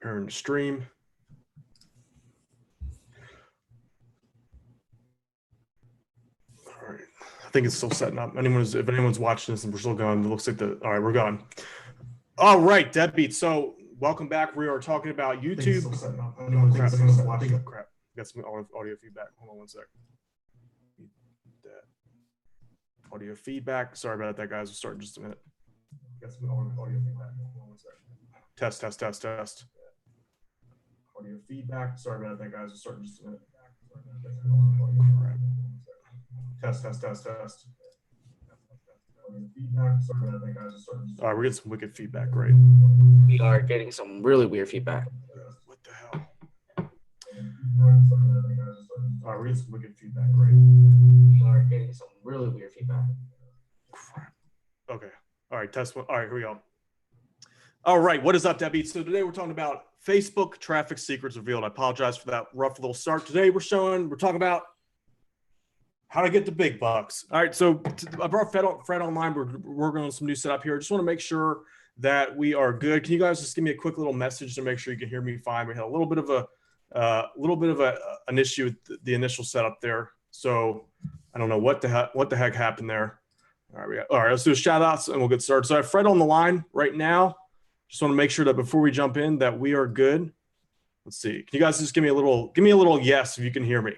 Earn stream. All right. I think it's still setting up. If anyone's watching this and we're still going, it looks like all right, we're going. All right, Deadbeat. So welcome back. We are talking about YouTube. Crap. Got some audio feedback. Hold on one sec. Audio feedback. Sorry about that, guys. We'll start in just a minute. Got some audio feedback. Hold on one sec. Test. Audio feedback. Sorry about that, guys. We'll start in just a minute. Test. All right, we're getting some wicked feedback, right? We are getting some really weird feedback. What the hell? All right, we're getting some wicked feedback, right? We are getting some really weird feedback. Crap. Okay. All right, test one. All right, here we go. All right, what is up, Debbie? So today we're talking about Facebook traffic secrets revealed. I apologize for that rough little start. Today we're talking about how to get the big bucks. All right, so I brought Fred online. We're working on some new setup here. I just want to make sure that we are good. Can you guys just give me a quick little message to make sure you can hear me fine? We had a little bit of an issue with the initial setup there. So I don't know what the heck happened there. All right, let's do a shout outs and we'll get started. So I have Fred on the line right now. Just want to make sure that before we jump in that we are good. Let's see. Can you guys just give me a little yes if you can hear me?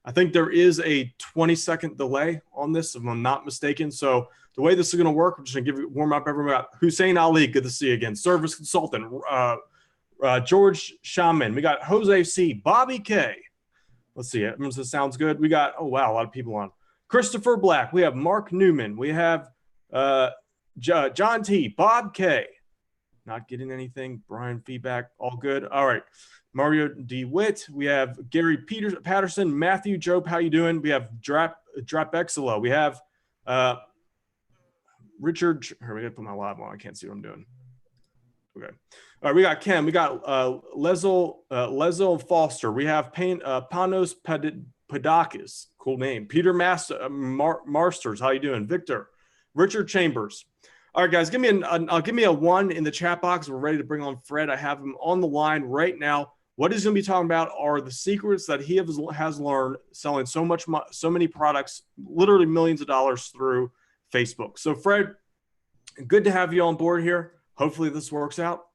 I think there is a 20-second delay on this, if I'm not mistaken. So the way this is going to work, I'm just going to warm up everyone. We got Hussein Ali, good to see you again. Service consultant, George Shaman. We got Jose C, Bobby K. Let's see. This sounds good. We got, oh, wow, a lot of people on. Christopher Black. We have Mark Newman. We have John T, Bob K. Not getting anything. Brian feedback. All good. All right. Mario DeWitt. We have Gary Patterson. Matthew Job. How you doing? We have Drapexila. We have Richard. Here, we got to put my live on. I can't see what I'm doing. Okay. All right. We got Ken. We got Lezo Foster. We have Panos Padakis. Cool name. Peter Marsters. How you doing? Victor. Richard Chambers. All right, guys, give me a 1 in the chat box. We're ready to bring on Fred. I have him on the line right now. What he's going to be talking about are the secrets that he has learned selling so many products, literally millions of dollars through Facebook. So, Fred, good to have you on board here. Hopefully this works out.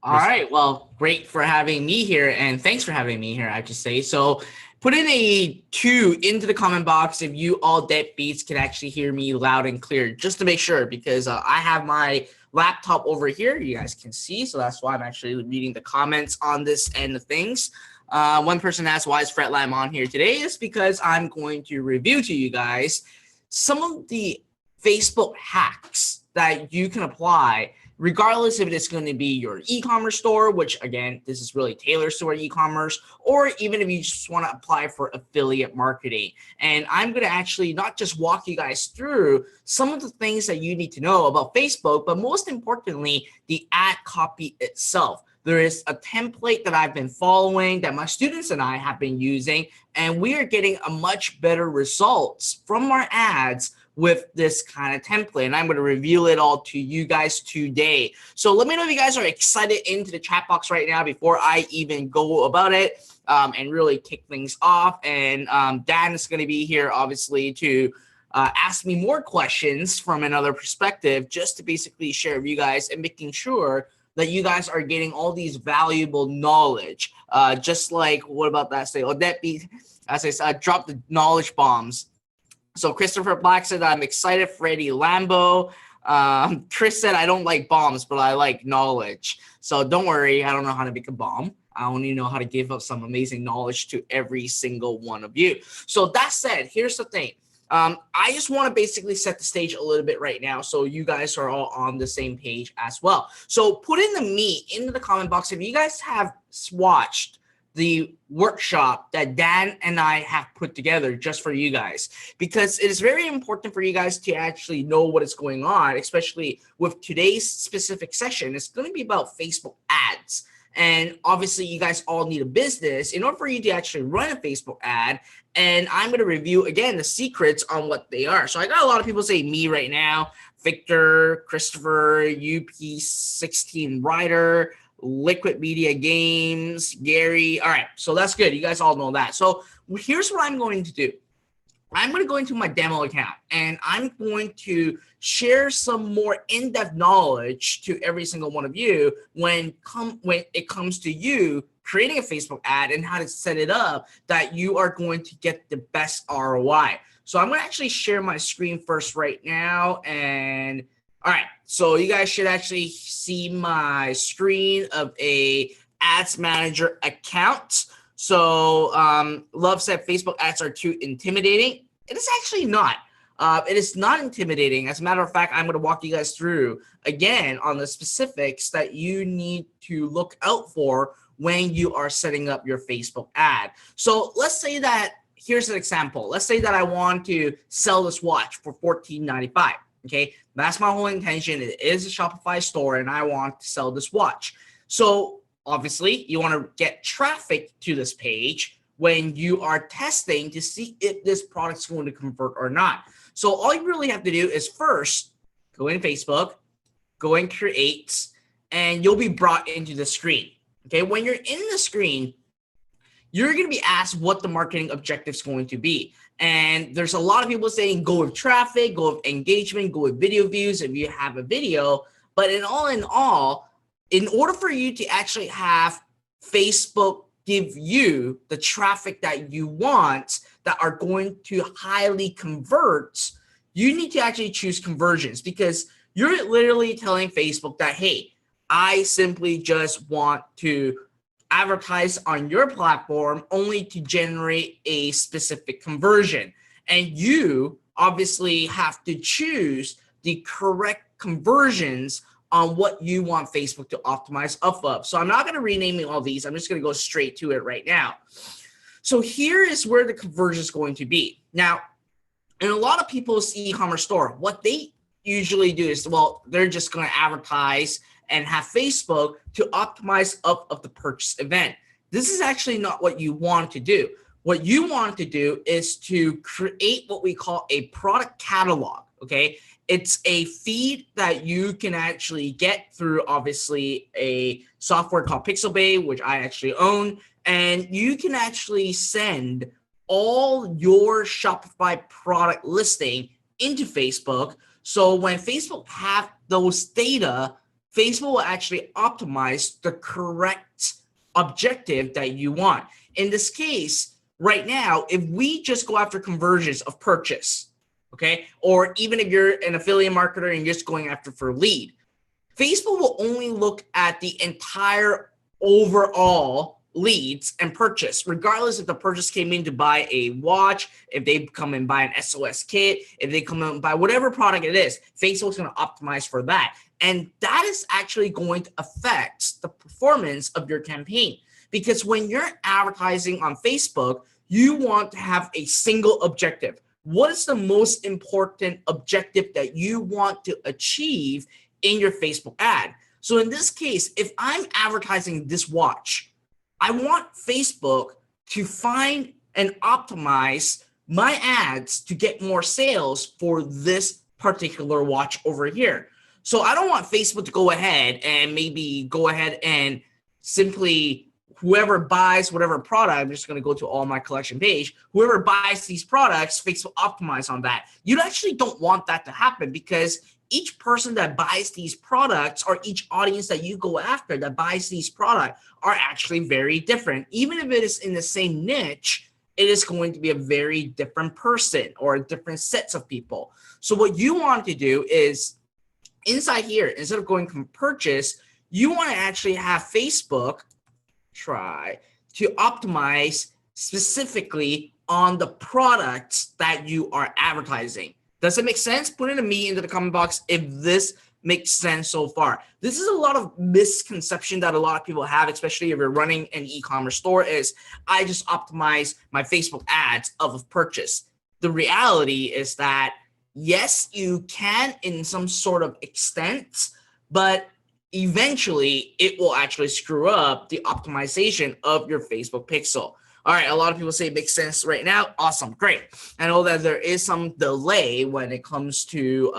All right. Well, great for having me here, and thanks for having me here, I have to say. So put in a 2 into the comment box if you all deadbeats can actually hear me loud and clear, just to make sure, because I have my laptop over here. You guys can see, so that's why I'm actually reading the comments on this end of things. One person asked, why is Fred Lam on here today? It's because I'm going to review to you guys some of the Facebook hacks that you can apply regardless if it's going to be your e-commerce store, which again, this is really tailored to our e-commerce, or even if you just want to apply for affiliate marketing. And I'm going to actually not just walk you guys through some of the things that you need to know about Facebook, but most importantly, the ad copy itself. There is a template that I've been following that my students and I have been using, and we are getting a much better results from our ads with this kind of template, and I'm going to reveal it all to you guys today. So let me know if you guys are excited into the chat box right now before I even go about it and really kick things off. And Dan is going to be here, obviously, to ask me more questions from another perspective, just to basically share with you guys and making sure that you guys are getting all these valuable knowledge. Just like, what about that? Say, oh, that be, as I said, drop the knowledge bombs. So Christopher Black said, I'm excited. Freddie Lambo. Chris said, I don't like bombs, but I like knowledge. So don't worry. I don't know how to make a bomb. I only know how to give up some amazing knowledge to every single one of you. So that said, here's the thing. I just want to basically set the stage a little bit right now so you guys are all on the same page as well. So put in the meat into the comment box if you guys have watched the workshop that Dan and I have put together just for you guys, because it is very important for you guys to actually know what is going on, especially with today's specific session. It's going to be about Facebook ads. And obviously you guys all need a business in order for you to actually run a Facebook ad. And I'm going to review again the secrets on what they are. So I got a lot of people say me right now, Victor, Christopher, UP16 Ryder, Liquid Media Games, Gary. All right, so that's good. You guys all know that. So here's what I'm going to do. I'm going to go into my demo account and I'm going to share some more in-depth knowledge to every single one of you when it comes to you creating a Facebook ad and how to set it up that you are going to get the best ROI. So I'm going to actually share my screen first right now. And all right, so you guys should actually see my screen of a ads manager account. So Love said Facebook ads are too intimidating. It is actually not. It is not intimidating. As a matter of fact, I'm going to walk you guys through again on the specifics that you need to look out for when you are setting up your Facebook ad. So let's say that, here's an example. Let's say that I want to sell this watch for $14.95. Okay, that's my whole intention. It is a Shopify store and I want to sell this watch. So obviously, you want to get traffic to this page when you are testing to see if this product's going to convert or not. So all you really have to do is first go in Facebook, go in Create, and you'll be brought into the screen. Okay, when you're in the screen, you're going to be asked what the marketing objective is going to be. And there's a lot of people saying go with traffic, go with engagement, go with video views if you have a video. But in all, in order for you to actually have Facebook give you the traffic that you want that are going to highly convert, you need to actually choose conversions, because you're literally telling Facebook that, hey, I simply just want to advertise on your platform only to generate a specific conversion. And you obviously have to choose the correct conversions on what you want Facebook to optimize off of. So I'm not going to rename all these. I'm just going to go straight to it right now. So here is where the conversion is going to be. Now, in a lot of people's e-commerce store, what they usually do is, well, they're just going to advertise and have Facebook to optimize up of the purchase event. This is actually not what you want to do. What you want to do is to create what we call a product catalog, okay? It's a feed that you can actually get through, obviously, a software called Pixabay, which I actually own, and you can actually send all your Shopify product listing into Facebook. So when Facebook have those data, Facebook will actually optimize the correct objective that you want. In this case, right now, if we just go after conversions of purchase, okay, or even if you're an affiliate marketer and you're just going after for lead, Facebook will only look at the entire overall leads and purchase, regardless if the purchase came in to buy a watch, if they come and buy an SOS kit, if they come and buy whatever product it is, Facebook's going to optimize for that. And that is actually going to affect the performance of your campaign. Because when you're advertising on Facebook, you want to have a single objective. What is the most important objective that you want to achieve in your Facebook ad? So in this case, if I'm advertising this watch, I want Facebook to find and optimize my ads to get more sales for this particular watch over here. So I don't want Facebook to go ahead and simply, whoever buys whatever product, I'm just going to go to all my collection page, whoever buys these products, Facebook optimize on that. You actually don't want that to happen, because each person that buys these products, or each audience that you go after that buys these products, are actually very different. Even if it is in the same niche, it is going to be a very different person or different sets of people. So what you want to do is, inside here, instead of going from purchase, you want to actually have Facebook try to optimize specifically on the products that you are advertising. Does it make sense? Put it to me into the comment box if this makes sense so far. This is a lot of misconception that a lot of people have, especially if you're running an e-commerce store, is I just optimize my Facebook ads of a purchase. The reality is that yes, you can in some sort of extent, but eventually it will actually screw up the optimization of your Facebook pixel. All right, a lot of people say it makes sense right now. Awesome, great. I know that there is some delay when it comes to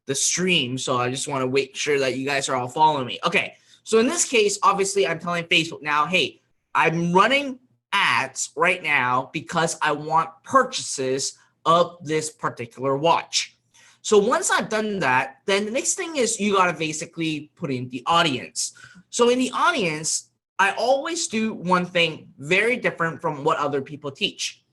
the stream, so I just want to make sure that you guys are all following me. Okay, So in this case, obviously, I'm telling Facebook now, hey, I'm running ads right now because I want purchases of this particular watch. So once I've done that, then the next thing is you got to basically put in the audience. So in the audience, I always do one thing very different from what other people teach.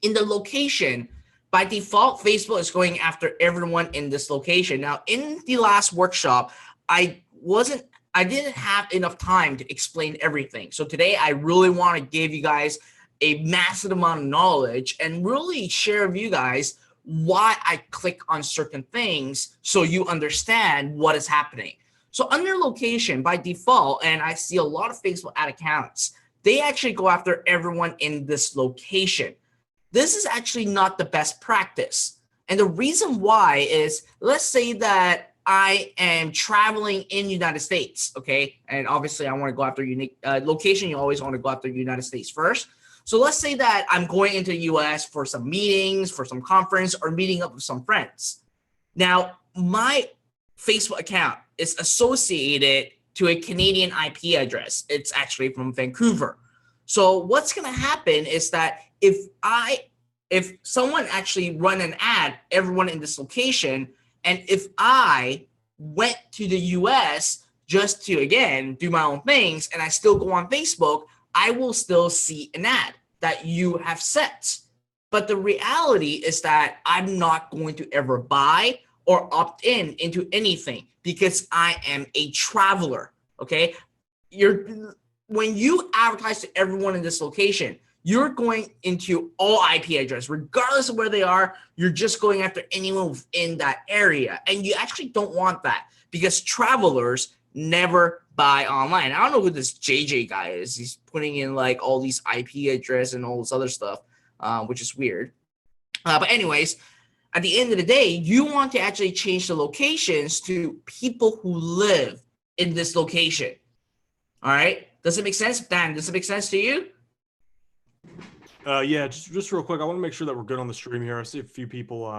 In the location, by default, Facebook is going after everyone in this location. Now, in the last workshop, I didn't have enough time to explain everything. So today I really want to give you guys a massive amount of knowledge and really share with you guys why I click on certain things so you understand what is happening. So under location by default, and I see a lot of Facebook ad accounts, they actually go after everyone in this location. This is actually not the best practice. And the reason why is, let's say that I am traveling in United States, okay? And obviously I want to go after unique location. You always want to go after United States first. So let's say that I'm going into the US for some meetings, for some conference, or meeting up with some friends. Now, my Facebook account is associated to a Canadian IP address. It's actually from Vancouver. So what's going to happen is that if someone actually run an ad, everyone in this location, and if I went to the US just to, again, do my own things, and I still go on Facebook, I will still see an ad that you have set. But the reality is that I'm not going to ever buy or opt in into anything because I am a traveler, okay? When you advertise to everyone in this location, you're going into all IP address, regardless of where they are. You're just going after anyone within that area. And you actually don't want that because travelers never buy online. I don't know who this JJ guy is. He's putting in like all these IP address and all this other stuff, which is weird. But anyways, at the end of the day, you want to actually change the locations to people who live in this location. All right. Does it make sense? Dan, does it make sense to you? Yeah, just real quick, I want to make sure that we're good on the stream here. I see a few people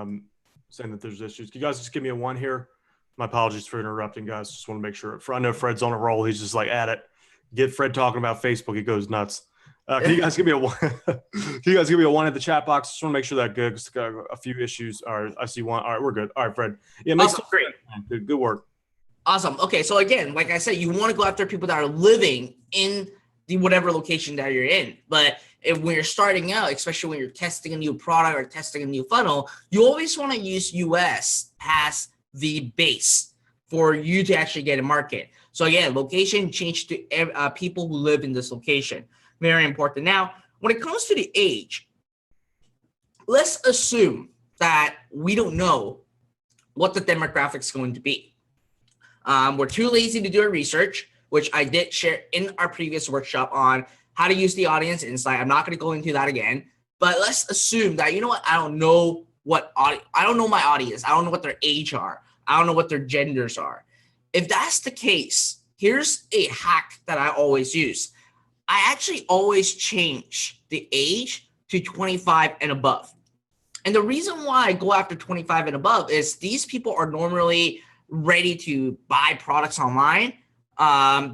saying that there's issues. Can you guys just give me a 1 here? My apologies for interrupting, guys. Just want to make sure. I know Fred's on a roll. He's just like at it. Get Fred talking about Facebook. He goes nuts. Can you guys give me a 1? Can you guys give me a 1 at the chat box? Just want to make sure that good. Because got a few issues. All right, I see 1. All right, we're good. All right, Fred. Yeah, awesome. Great. Good work. Awesome. Okay, so again, like I said, you want to go after people that are living in the whatever location that you're in. But when you're starting out, especially when you're testing a new product or testing a new funnel, you always want to use US as the base for you to actually get a market. So again, location changed to people who live in this location. Very important. Now, when it comes to the age, let's assume that we don't know what the demographic is going to be. We're too lazy to do our research, which I did share in our previous workshop on how to use the audience insight. I'm not going to go into that again, but let's assume that, you know what, I don't know my audience. I don't know what their age are. I don't know what their genders are. If that's the case, here's a hack that I always use. I actually always change the age to 25 and above. And the reason why I go after 25 and above is these people are normally ready to buy products online.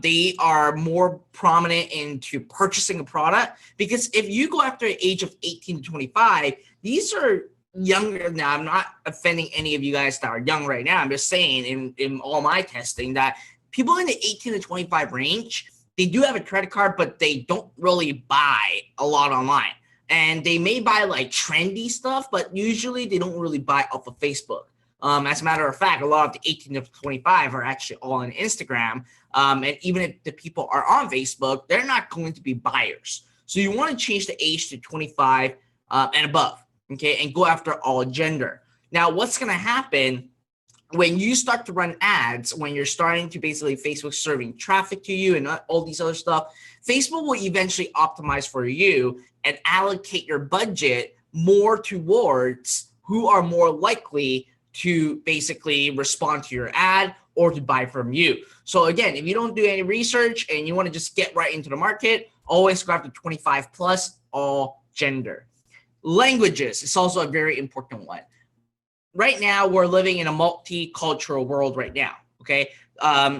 They are more prominent into purchasing a product, because if you go after the age of 18 to 25, these are younger. Now, I'm not offending any of you guys that are young right now. I'm just saying in all my testing that people in the 18 to 25 range, they do have a credit card, but they don't really buy a lot online. And they may buy like trendy stuff, but usually they don't really buy off of Facebook. As a matter of fact, a lot of the 18 to 25 are actually all on Instagram. And even if the people are on Facebook, they're not going to be buyers. So you want to change the age to 25 and above, okay, and go after all gender. Now, what's going to happen when you start to run ads, when you're starting to basically Facebook serving traffic to you and all these other stuff, Facebook will eventually optimize for you and allocate your budget more towards who are more likely to basically respond to your ad or to buy from you. So again, if you don't do any research and you want to just get right into the market, always go after 25 plus, all gender. Languages is also a very important one. Right now, we're living in a multicultural world right now, okay?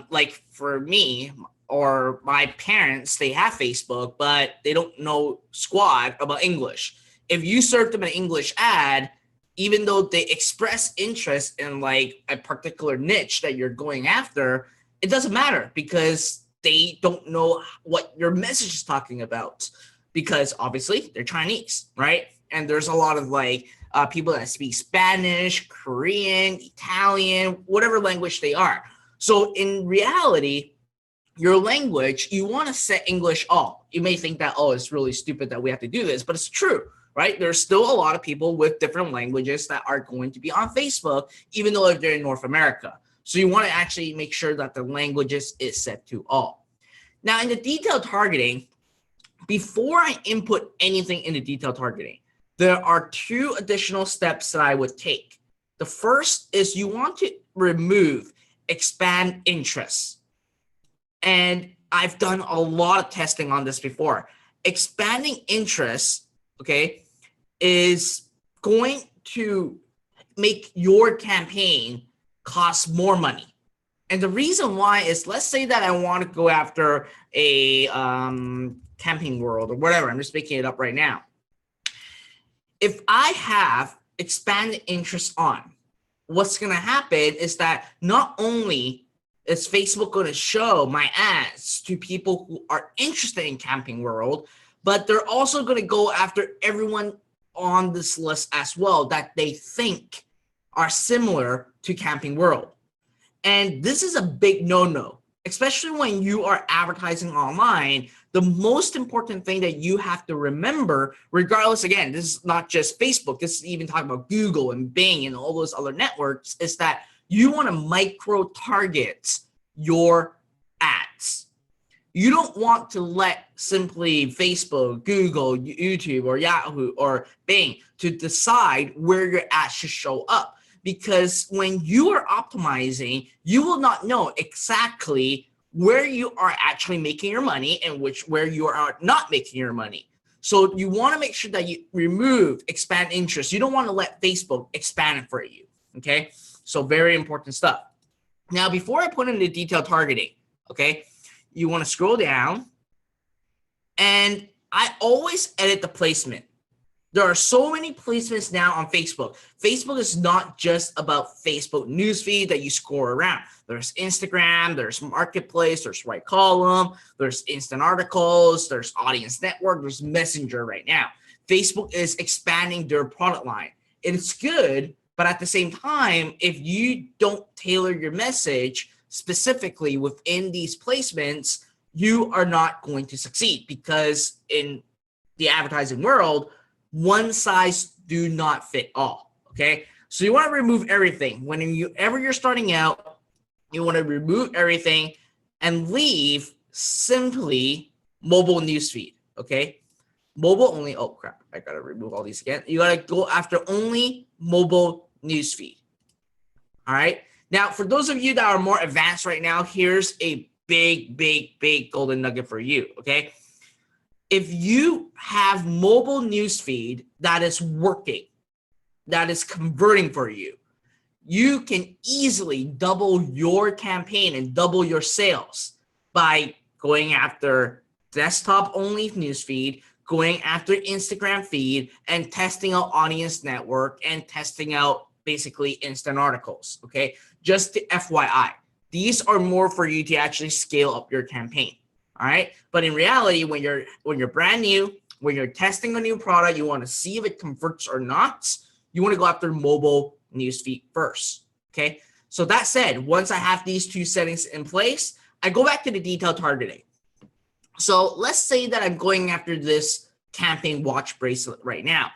like for me or my parents, they have Facebook, but they don't know squat about English. If you serve them an English ad, even though they express interest in like a particular niche that you're going after, it doesn't matter because they don't know what your message is talking about, because obviously they're Chinese, right? And there's a lot of like people that speak Spanish, Korean, Italian, whatever language they are. So in reality, your language, you want to set English all. You may think that, oh, it's really stupid that we have to do this, but it's true, right? There's still a lot of people with different languages that are going to be on Facebook, even though if they're in North America. So you want to actually make sure that the languages is set to all. Now, in the detailed targeting, before I input anything in the detailed targeting, there are two additional steps that I would take. The first is you want to remove expand interests. And I've done a lot of testing on this before. Expanding interests, okay, is going to make your campaign cost more money. And the reason why is, let's say that I want to go after a camping world or whatever. I'm just making it up right now. If I have expanded interest on, what's going to happen is that not only is Facebook going to show my ads to people who are interested in camping world, but they're also going to go after everyone on this list as well that they think are similar to camping world. And this is a big no-no, especially when you are advertising online. The most important thing that you have to remember, regardless, again, this is not just Facebook, this is even talking about Google and Bing and all those other networks, is that you want to micro target your ads. You don't want to let simply Facebook, Google, YouTube, or Yahoo, or Bing to decide where your ads should show up. Because when you are optimizing, you will not know exactly where you are actually making your money and where you are not making your money. So you want to make sure that you remove expand interest. You don't want to let Facebook expand it for you. Okay, so very important stuff. Now, before I put in the detailed targeting, okay, you want to scroll down, and I always edit the placement. There are so many placements now on Facebook. Facebook is not just about Facebook newsfeed that you scroll around. There's Instagram, there's Marketplace, there's Right Column, there's Instant Articles, there's Audience Network, there's Messenger right now. Facebook is expanding their product line. It's good, but at the same time, if you don't tailor your message specifically within these placements, you are not going to succeed, because in the advertising world, one size do not fit all. Okay, so you want to remove everything. Whenever you're starting out, you want to remove everything and leave simply mobile newsfeed. Okay, mobile only. Oh crap, I gotta remove all these again. You gotta go after only mobile newsfeed. All right, now for those of you that are more advanced right now, here's a big golden nugget for you. Okay, if you have mobile newsfeed that is working, that is converting for you, you can easily double your campaign and double your sales by going after desktop only newsfeed, going after Instagram feed, and testing out Audience Network and testing out basically Instant Articles. Okay, just to FYI, these are more for you to actually scale up your campaign. All right, but in reality, when you're brand new, when you're testing a new product, you want to see if it converts or not. You want to go after mobile newsfeed first. Okay, so that said, once I have these two settings in place, I go back to the detailed targeting. So let's say that I'm going after this camping watch bracelet right now.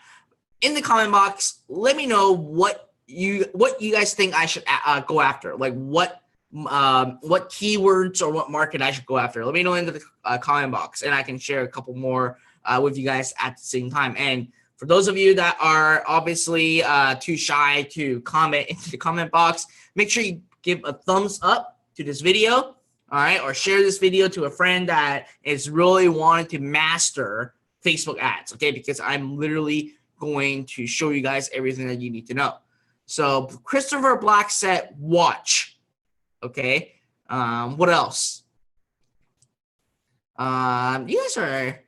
In the comment box, let me know what you guys think I should go after. Like what keywords or what market I should go after. Let me know in the comment box, and I can share a couple more with you guys at the same time. And for those of you that are obviously too shy to comment into the comment box, make sure you give a thumbs up to this video, all right, or share this video to a friend that is really wanting to master Facebook ads, okay, because I'm literally going to show you guys everything that you need to know. So Christopher Black said watch. Okay, What else? You guys are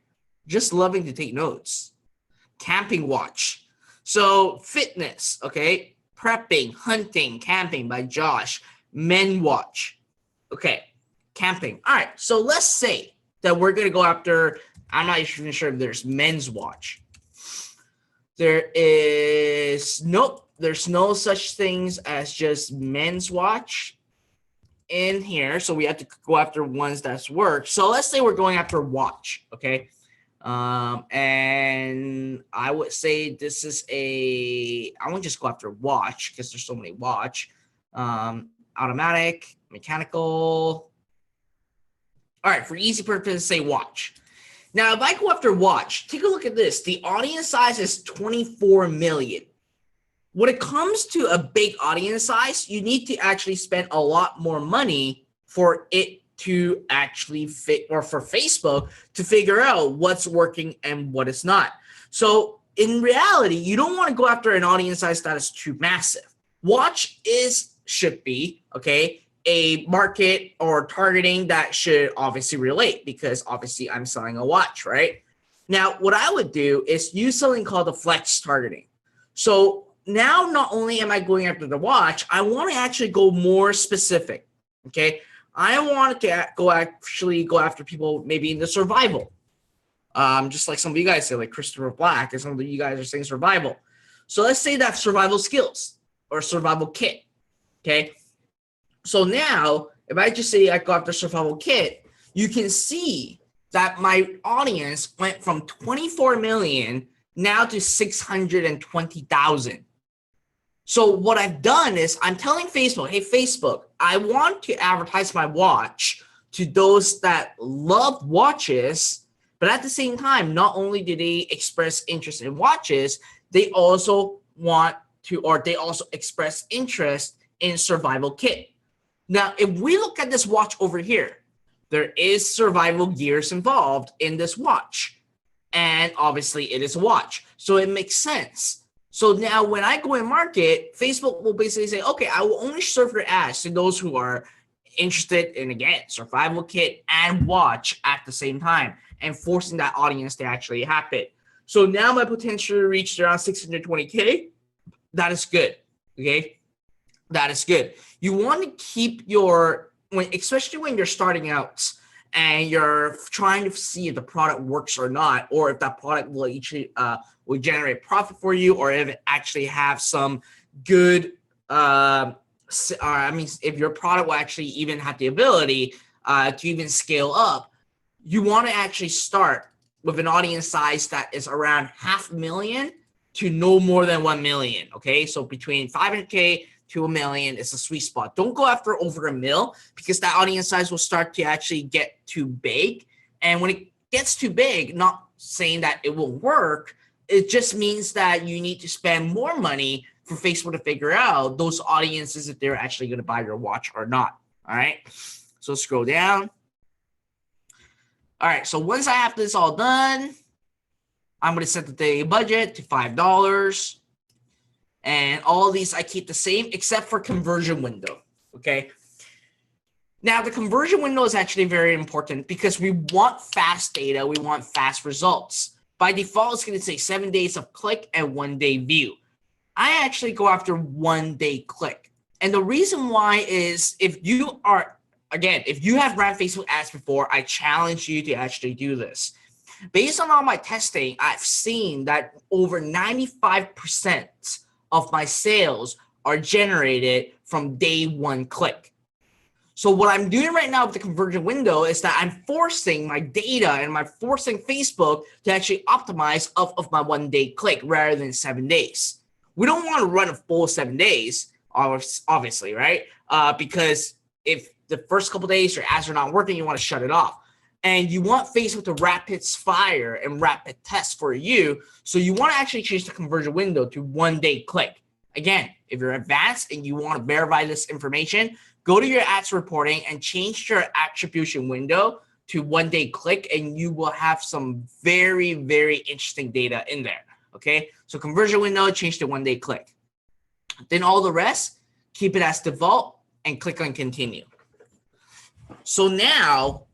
just loving to take notes. Camping watch. So fitness, okay? Prepping, hunting, camping by Josh. Men watch. Okay, camping. All right, so let's say that we're going to go after, I'm not even sure if there's men's watch. There's no such things as just men's watch in here. So we have to go after ones that's work. So let's say we're going after watch, okay? And I would say this is I won't just go after watch because there's so many watch. Automatic, mechanical. All right, for easy purpose, say watch. Now, if I go after watch, take a look at this. The audience size is 24 million. When it comes to a big audience size, you need to actually spend a lot more money for it to actually fit, or for Facebook to figure out what's working and what is not. So in reality, you don't want to go after an audience size that is too massive. Watch should be, okay, a market or targeting that should obviously relate, because obviously I'm selling a watch, right? Now, what I would do is use something called the flex targeting. So now not only am I going after the watch, I want to actually go more specific, okay? I wanted to go after people maybe in the survival. Just like some of you guys say, like Christopher Black, and some of you guys are saying survival. So let's say that survival skills or survival kit, okay? So now, if I just say I go after survival kit, you can see that my audience went from 24 million now to 620,000. So what I've done is I'm telling Facebook, hey, Facebook, I want to advertise my watch to those that love watches, but at the same time, not only do they express interest in watches, they also express interest in survival kit. Now, if we look at this watch over here, there is survival gears involved in this watch. And obviously it is a watch. So it makes sense. So now when I go and market, Facebook will basically say, okay, I will only serve your ads to those who are interested in, again, survival kit and watch at the same time, and forcing that audience to actually happen. So now my potential reached around 620K. That is good. Okay. That is good. You want to keep especially when you're starting out and you're trying to see if the product works or not, or if that product will actually will generate profit for you, or if it actually have some good if your product will actually even have the ability to even scale up. You want to actually start with an audience size that is around 500,000 to no more than 1 million. Okay, so between 500K to 1 million is a sweet spot. Don't go after over 1 mil, because that audience size will start to actually get too big. And when it gets too big, not saying that it will work, it just means that you need to spend more money for Facebook to figure out those audiences if they're actually going to buy your watch or not. All right, so scroll down. All right, so once I have this all done, I'm going to set the daily budget to $5. And all these I keep the same except for conversion window, okay? Now, the conversion window is actually very important because we want fast data. We want fast results. By default, it's going to say 7 days of click and 1 day view. I actually go after 1 day click. And the reason why is if you have ran Facebook ads before, I challenge you to actually do this. Based on all my testing, I've seen that over 95% of my sales are generated from day 1 click. So what I'm doing right now with the conversion window is that I'm forcing my data and I'm forcing Facebook to actually optimize of my 1 day click rather than 7 days. We don't want to run a full 7 days, obviously, right? Because if the first couple days your ads are not working, you want to shut it off. And you want Facebook to rapid fire and rapid test for you. So you want to actually change the conversion window to 1 day click. Again, if you're advanced and you want to verify this information, go to your ads reporting and change your attribution window to 1 day click, and you will have some very, very interesting data in there. Okay, so conversion window, change to 1 day click. Then all the rest, keep it as default and click on continue. So now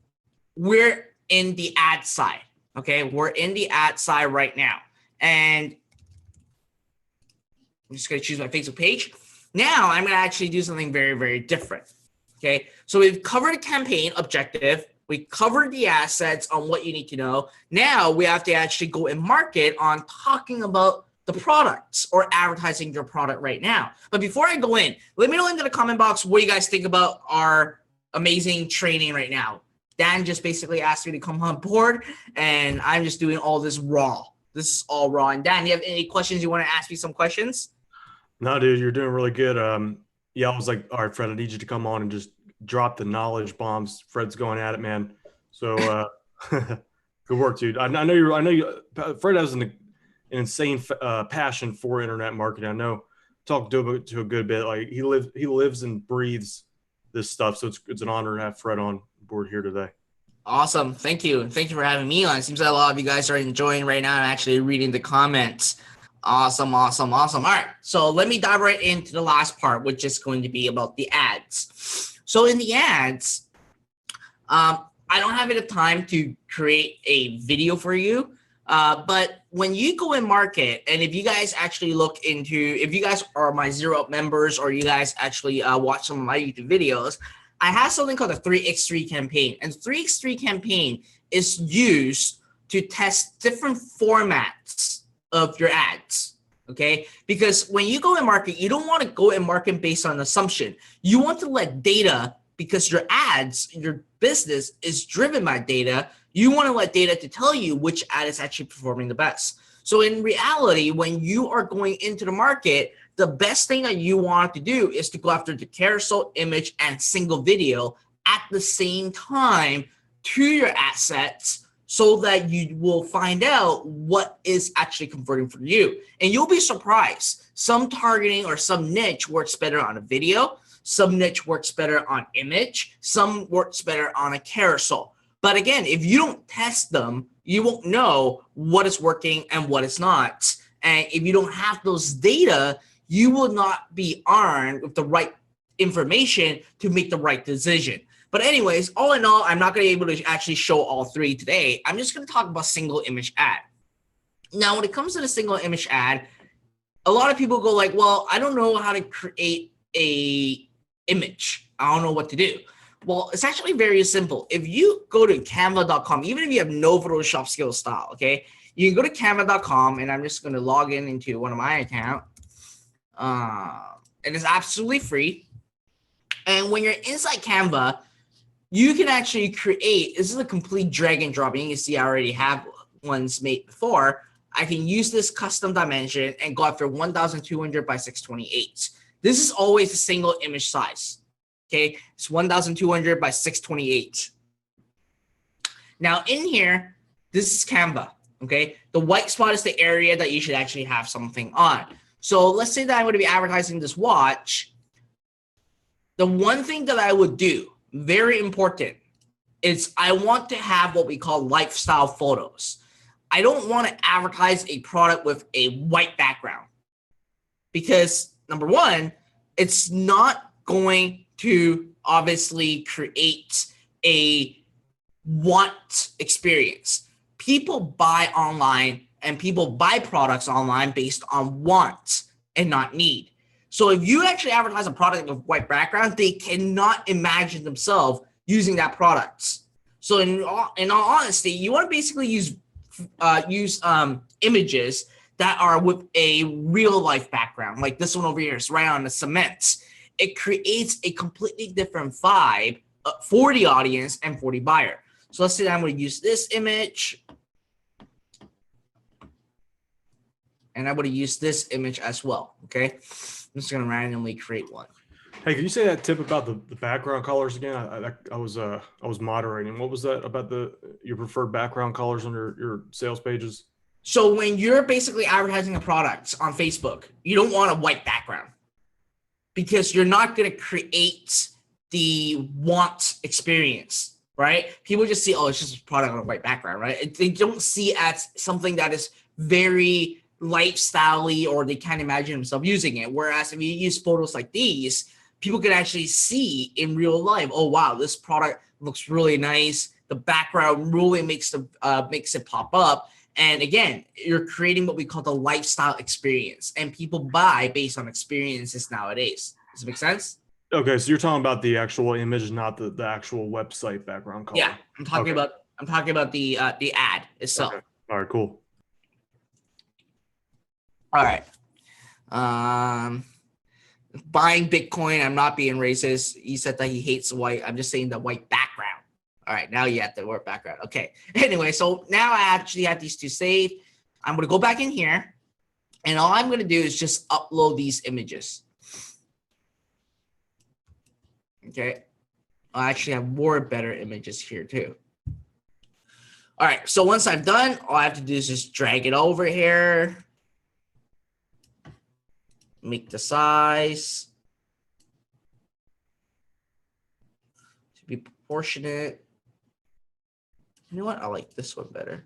we're in the ad side. Okay, we're in the ad side right now. And I'm just going to choose my Facebook page. Now I'm going to actually do something very, very different. Okay, so we've covered a campaign objective. We covered the assets on what you need to know. Now we have to actually go and market on talking about the products or advertising your product right now. But before I go in, let me know into the comment box what you guys think about our amazing training right now. Dan just basically asked me to come on board, and I'm just doing all this raw. This is all raw. And Dan, you have any questions you want to ask me? Some questions? No, dude, you're doing really good. Yeah, I was like, all right, Fred, I need you to come on and just drop the knowledge bombs. Fred's going at it, man. So good work, dude. I know you. Fred has an insane passion for internet marketing. I know. Talked to a good bit. Like he lives and breathes this stuff. So it's an honor to have Fred on board here today. Awesome. Thank you. Thank you for having me on. It seems like a lot of you guys are enjoying right now and actually reading the comments. Awesome. All right. So let me dive right into the last part, which is going to be about the ads. So in the ads, I don't have enough time to create a video for you. But when you go in market, and if you guys actually look into, if you guys are my Zero Up members or you guys actually watch some of my YouTube videos, I have something called a 3x3 campaign. And the 3x3 campaign is used to test different formats of your ads, okay? Because when you go in market, you don't want to go in market based on assumption. You want to let data, because your ads, your business is driven by data, you want to let data to tell you which ad is actually performing the best. So in reality, when you are going into the market, the best thing that you want to do is to go after the carousel, image, and single video at the same time to your assets, so that you will find out what is actually converting for you. And you'll be surprised. Some targeting or some niche works better on a video. Some niche works better on image. Some works better on a carousel. But again, if you don't test them, you won't know what is working and what is not. And if you don't have those data, you will not be armed with the right information to make the right decision. But anyways, all in all, I'm not going to be able to actually show all three today. I'm just going to talk about single image ad. Now, when it comes to the single image ad, a lot of people go like, well, I don't know how to create a image. I don't know what to do. Well, it's actually very simple. If you go to canva.com, even if you have no Photoshop skill style, okay, you can go to canva.com, and I'm just going to log in into one of my account. And it's absolutely free. And when you're inside Canva, you can actually create, this is a complete drag and drop. You can see I already have ones made before. I can use this custom dimension and go after 1,200 by 628. This is always a single image size. Okay, it's 1,200 by 628. Now in here, this is Canva. Okay, the white spot is the area that you should actually have something on. So let's say that I'm going to be advertising this watch. The one thing that I would do, very important, is I want to have what we call lifestyle photos. I don't want to advertise a product with a white background, because number one, it's not going to obviously create a want experience. People buy online and people buy products online based on want and not need. So if you actually advertise a product with white background, they cannot imagine themselves using that product. So in all honesty, you want to basically use images that are with a real life background, like this one over here. It's right on the cement. It creates a completely different vibe for the audience and for the buyer. So let's say that I'm going to use this image, and I'm going to use this image as well. Okay, I'm just going to randomly create one. Hey, can you say that tip about the background colors again? I was moderating. What was that about your preferred background colors on your sales pages? So when you're basically advertising a product on Facebook, you don't want a white background, because you're not going to create the want experience, right? People just see, oh, it's just a product on a white background, right? They don't see it as something that is very lifestyle-y, or they can't imagine themselves using it. Whereas if you use photos like these, people can actually see in real life, oh wow, this product looks really nice. The background really makes it pop up. And again, you're creating what we call the lifestyle experience, and people buy based on experiences nowadays. Does it make sense? Okay, so you're talking about the actual image, not the actual website background color. Yeah, I'm talking about the ad itself. Okay. All right, cool. All right. Buying Bitcoin. I'm not being racist. He said that he hates white. I'm just saying the white background. All right, now you have the word background. Okay. Anyway, so now I actually have these two saved. I'm going to go back in here, and all I'm going to do is just upload these images. Okay. I actually have more better images here too. All right, so once I'm done, all I have to do is just drag it over here. Make the size to be proportionate. You know what? I like this one better.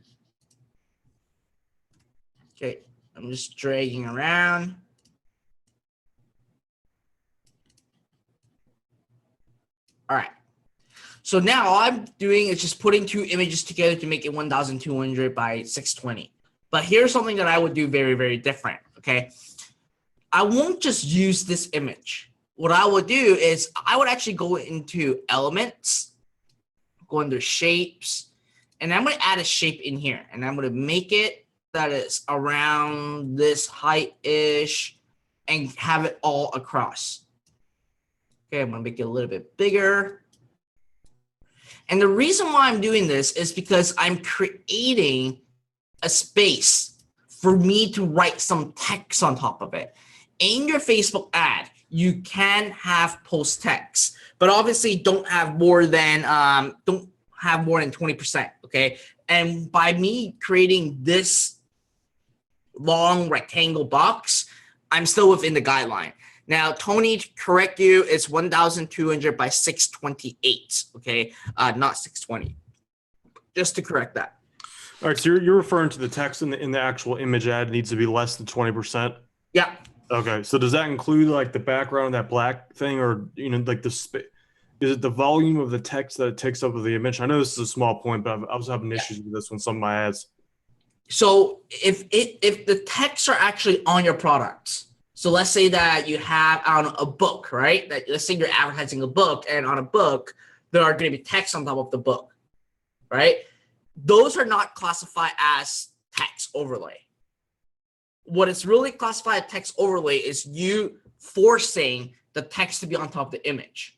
Okay, I'm just dragging around. All right. So now all I'm doing is just putting two images together to make it 1,200 by 620. But here's something that I would do very, very different, okay? I won't just use this image. What I would do is I would actually go into elements, go under shapes, and I'm going to add a shape in here. And I'm going to make it that it's around this height-ish and have it all across. Okay, I'm going to make it a little bit bigger. And the reason why I'm doing this is because I'm creating a space for me to write some text on top of it. In your Facebook ad, you can have post text, but obviously don't have more than 20%. Okay, and by me creating this long rectangle box, I'm still within the guideline. Now, Tony, to correct you, it's 1,200 by 628. Okay, not 620. Just to correct that. All right, so you're referring to the text in the actual image ad needs to be less than 20%. Yeah. Okay, so does that include like the background, that black thing, or like is it the volume of the text that it takes up of the image? I know this is a small point, but I was having issues with this on some of my ads. So if the texts are actually on your products, so let's say that you have on a book, right? That let's say you're advertising a book, and on a book there are going to be text on top of the book, right? Those are not classified as text overlay. What is really classified as text overlay is you forcing the text to be on top of the image.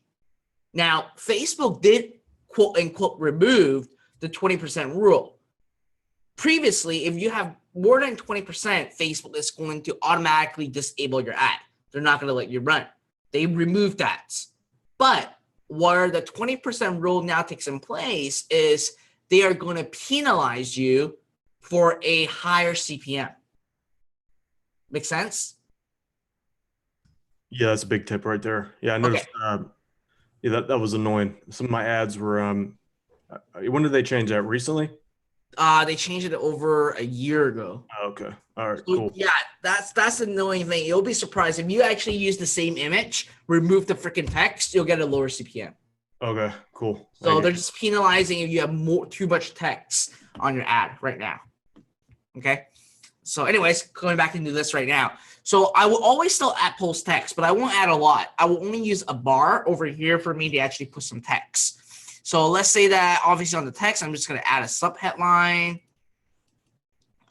Now, Facebook did quote unquote remove the 20% rule. Previously, if you have more than 20%, Facebook is going to automatically disable your ad. They're not going to let you run. They removed that. But where the 20% rule now takes in place is they are going to penalize you for a higher CPM. Make sense? Yeah, that's a big tip right there. Yeah, I noticed. Okay. Yeah, that was annoying. Some of my ads were. When did they change that? Recently? They changed it over a year ago. Okay. All right. So, Cool. yeah, that's the annoying thing. You'll be surprised if you actually use the same image, remove the freaking text, you'll get a lower CPM. Okay. Cool. So they're just penalizing if you have too much text on your ad right now. Okay. So, anyways, going back into this right now. So I will always still add post text, but I won't add a lot. I will only use a bar over here for me to actually put some text. So let's say that obviously on the text, I'm just going to add a subheadline.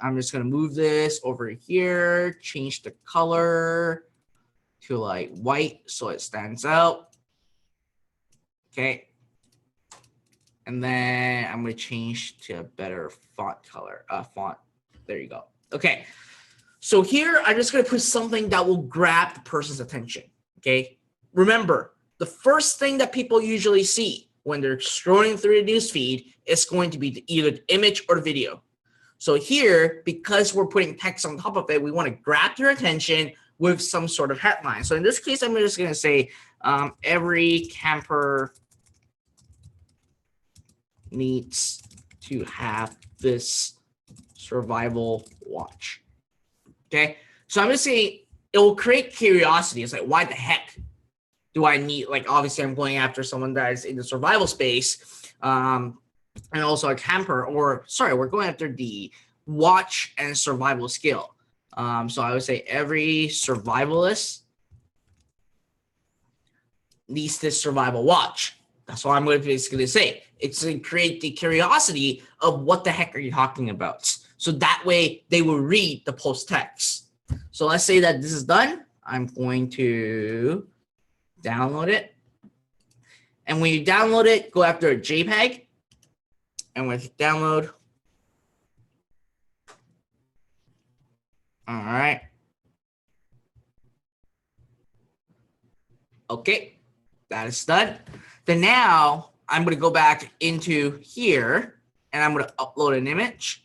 I'm just going to move this over here, change the color to like white so it stands out. Okay. And then I'm going to change to a better font color, font. There you go. Okay. So here, I'm just going to put something that will grab the person's attention. Okay. Remember, the first thing that people usually see when they're scrolling through the news feed is going to be either the image or the video. So here, because we're putting text on top of it, we want to grab their attention with some sort of headline. So in this case, I'm just going to say, every camper needs to have this survival watch. Okay. So I'm just saying it will create curiosity. It's like, why the heck do I need, like, obviously I'm going after someone that is in the survival space, and also a camper, or sorry, we're going after the watch and survival skill. So I would say every survivalist needs this survival watch. That's what I'm going to basically say. It's to create the curiosity of what the heck are you talking about. So that way they will read the post text. So let's say that this is done. I'm going to download it. And when you download it, go after a JPEG. And with download. All right. Okay, that is done. Then now I'm going to go back into here and I'm going to upload an image.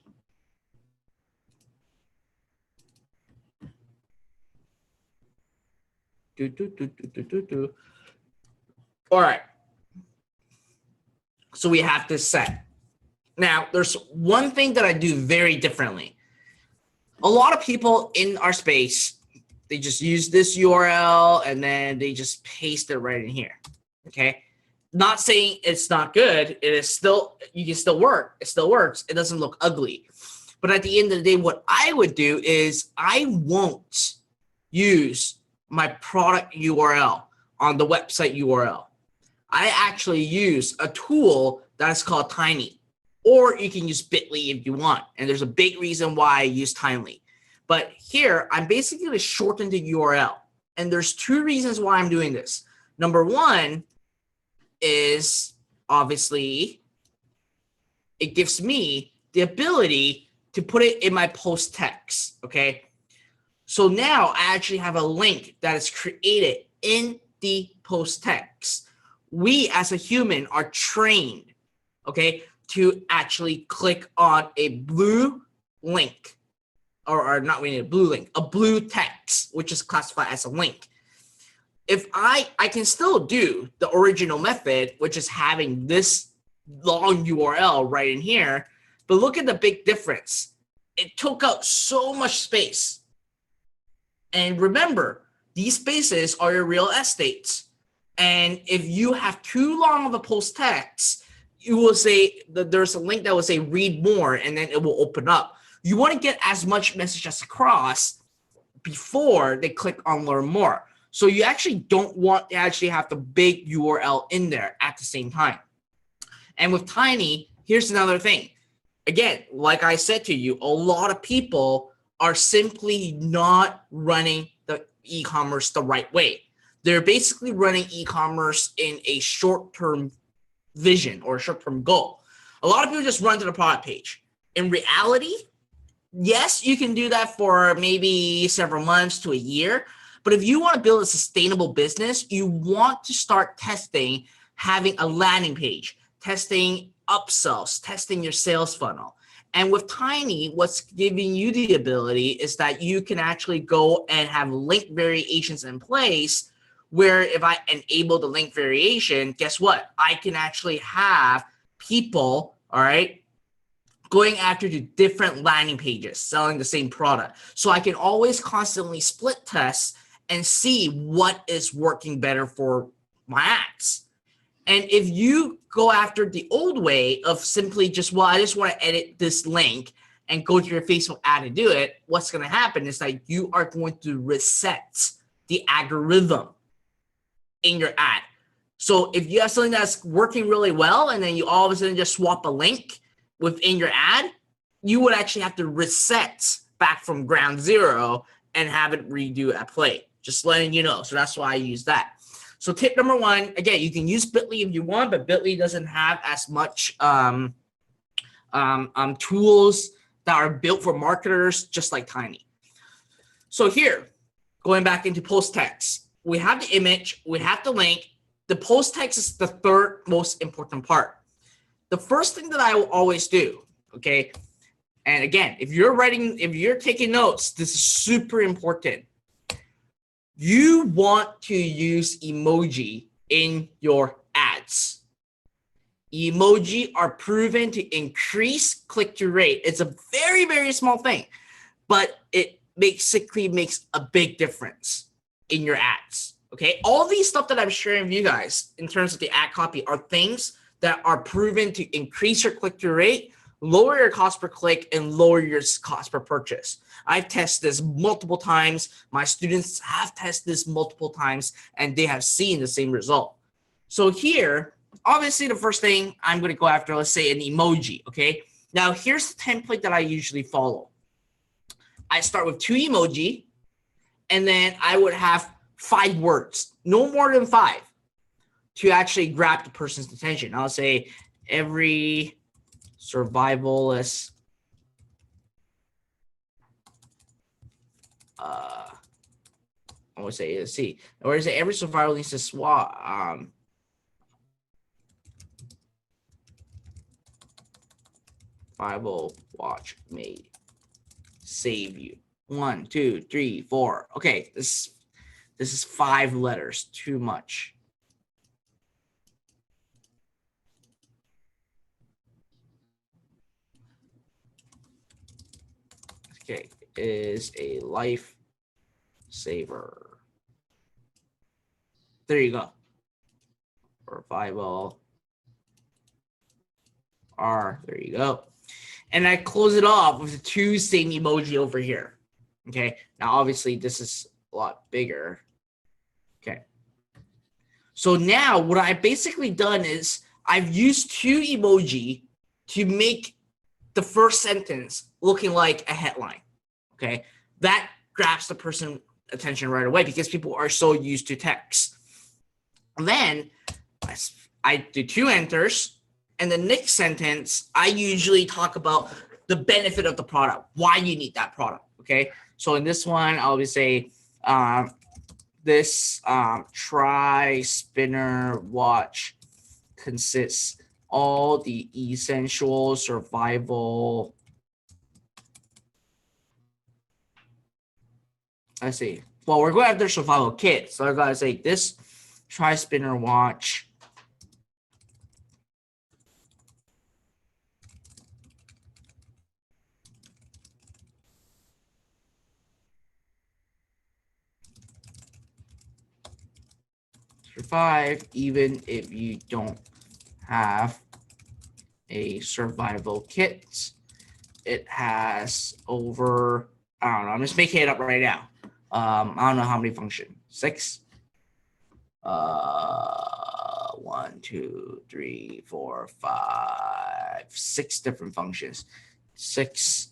All right. So we have this set. Now, there's one thing that I do very differently. A lot of people in our space, they just use this URL and then they just paste it right in here. Okay. Not saying it's not good. It is still, you can still work. It still works. It doesn't look ugly. But at the end of the day, what I would do is I won't use my product URL on the website URL. I actually use a tool that is called Tiny, or you can use Bitly if you want. And there's a big reason why I use Tiny. But here, I'm basically going to shorten the URL. And there's two reasons why I'm doing this. Number one is obviously it gives me the ability to put it in my post text. Okay. So now I actually have a link that is created in the post text. We as a human are trained, okay, to actually click on a blue link, or not really a blue link, a blue text, which is classified as a link. If I can still do the original method, which is having this long URL right in here, but look at the big difference. It took up so much space. And remember, these spaces are your real estates. And if you have too long of a post text, you will say that there's a link that will say read more, and then it will open up. You want to get as much message as across before they click on learn more. So you actually don't want to actually have the big URL in there at the same time. And with Tiny, here's another thing. Again, like I said to you, a lot of people are simply not running the e-commerce the right way. They're basically running e-commerce in a short-term vision or a short-term goal. A lot of people just run to the product page. In reality, yes, you can do that for maybe several months to a year. But if you want to build a sustainable business, you want to start testing, having a landing page, testing upsells, testing your sales funnel. And with Tiny, what's giving you the ability is that you can actually go and have link variations in place where if I enable the link variation, guess what? I can actually have people, all right, going after the different landing pages, selling the same product. So I can always constantly split test and see what is working better for my ads. And if you go after the old way of simply just, well, I just want to edit this link and go to your Facebook ad and do it, what's going to happen is that you are going to reset the algorithm in your ad. So if you have something that's working really well and then you all of a sudden just swap a link within your ad, you would actually have to reset back from ground zero and have it redo at play. Just letting you know. So that's why I use that. So tip number one, again, you can use Bitly if you want, but Bitly doesn't have as much tools that are built for marketers, just like Tiny. So here, going back into post text, we have the image, we have the link. The post text is the third most important part. The first thing that I will always do, okay, and again, if you're taking notes, this is super important. You want to use emoji in your ads. Emoji are proven to increase click-through rate. It's a very, very small thing, but it basically makes a big difference in your ads. Okay, all these stuff that I'm sharing with you guys in terms of the ad copy are things that are proven to increase your click-through rate, lower your cost per click, and lower your cost per purchase. I've tested this multiple times. My students have tested this multiple times, and they have seen the same result. So here, obviously, the first thing I'm going to go after, let's say an emoji, okay? Now, here's the template that I usually follow. I start with 2 emoji, and then I would have 5 words, no more than 5, to actually grab the person's attention. I'll say every survivalist I would say, let's see, or is it every survivalist needs to swap survival watch may save you. 1, 2, 3, 4. Okay, this is 5 letters, too much. Okay, is a life saver. There you go. Survival R. There you go. And I close it off with the 2 same emoji over here. Okay. Now, obviously, this is a lot bigger. Okay. So now what I've basically done is I've used 2 emoji to make the first sentence looking like a headline. Okay. That grabs the person's attention right away because people are so used to text. And then I do 2 enters. And the next sentence, I usually talk about the benefit of the product, why you need that product. Okay. So in this one, I'll always say this tri-spinner watch consists all the essential survival. Let's see. Well, we're going after survival kit. So I gotta say this tri-spinner watch survive even if you don't have a survival kit. It has over, I don't know, I'm just making it up right now. I don't know how many functions. 6. 1, 2, 3, 4, 5, 6 different functions. 6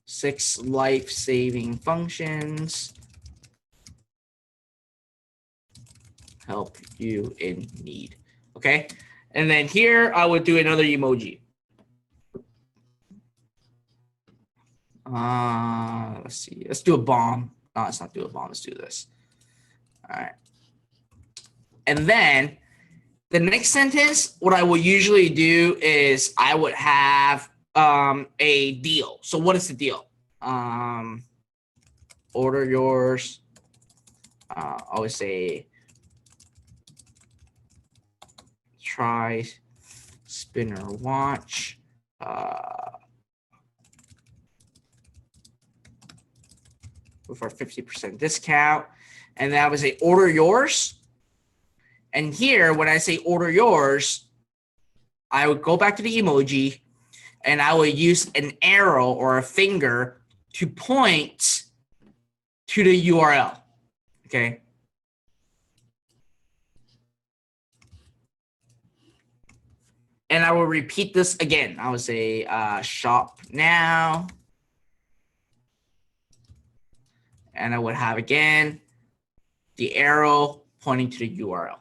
6 life-saving functions help you in need. Okay, and then here I would do another emoji. Let's see. Let's do a bomb. No, let's not do a bomb. Let's do this. All right. And then the next sentence, what I will usually do is I would have a deal. So what is the deal? Order yours. Always say try spinner watch. With our 50% discount. And then I would say order yours. And here, when I say order yours, I would go back to the emoji and I would use an arrow or a finger to point to the URL. Okay. And I will repeat this again. I would say shop now. And I would have again the arrow pointing to the URL.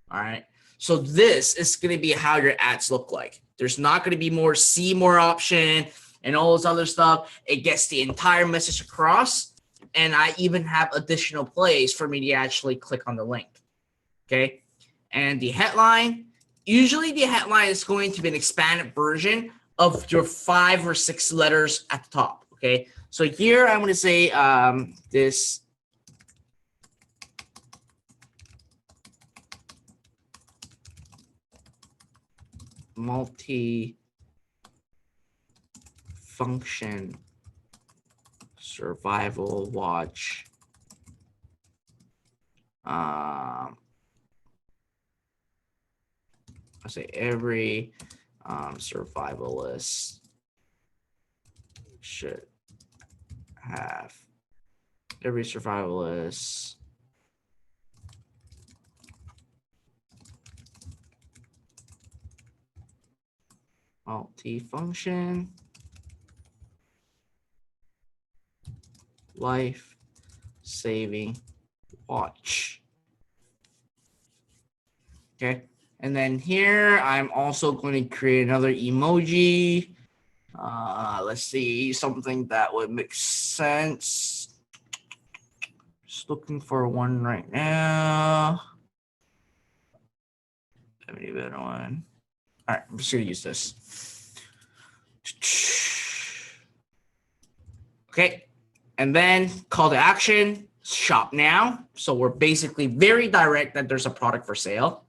All right. So this is going to be how your ads look like. There's not going to be more see more option and all this other stuff. It gets the entire message across. And I even have additional plays for me to actually click on the link. Okay. And the headline, usually the headline is going to be an expanded version of your 5 or 6 letters at the top. Okay. So here I'm going to say this multi-function survival watch. I say every survivalist should have. Every survivalist multi-function life-saving watch. Okay, and then here I'm also going to create another emoji. Let's see, something that would make sense. Just looking for one right now. Have any better one? All right, I'm just gonna use this. Okay, and then call to action, shop now. So we're basically very direct that there's a product for sale.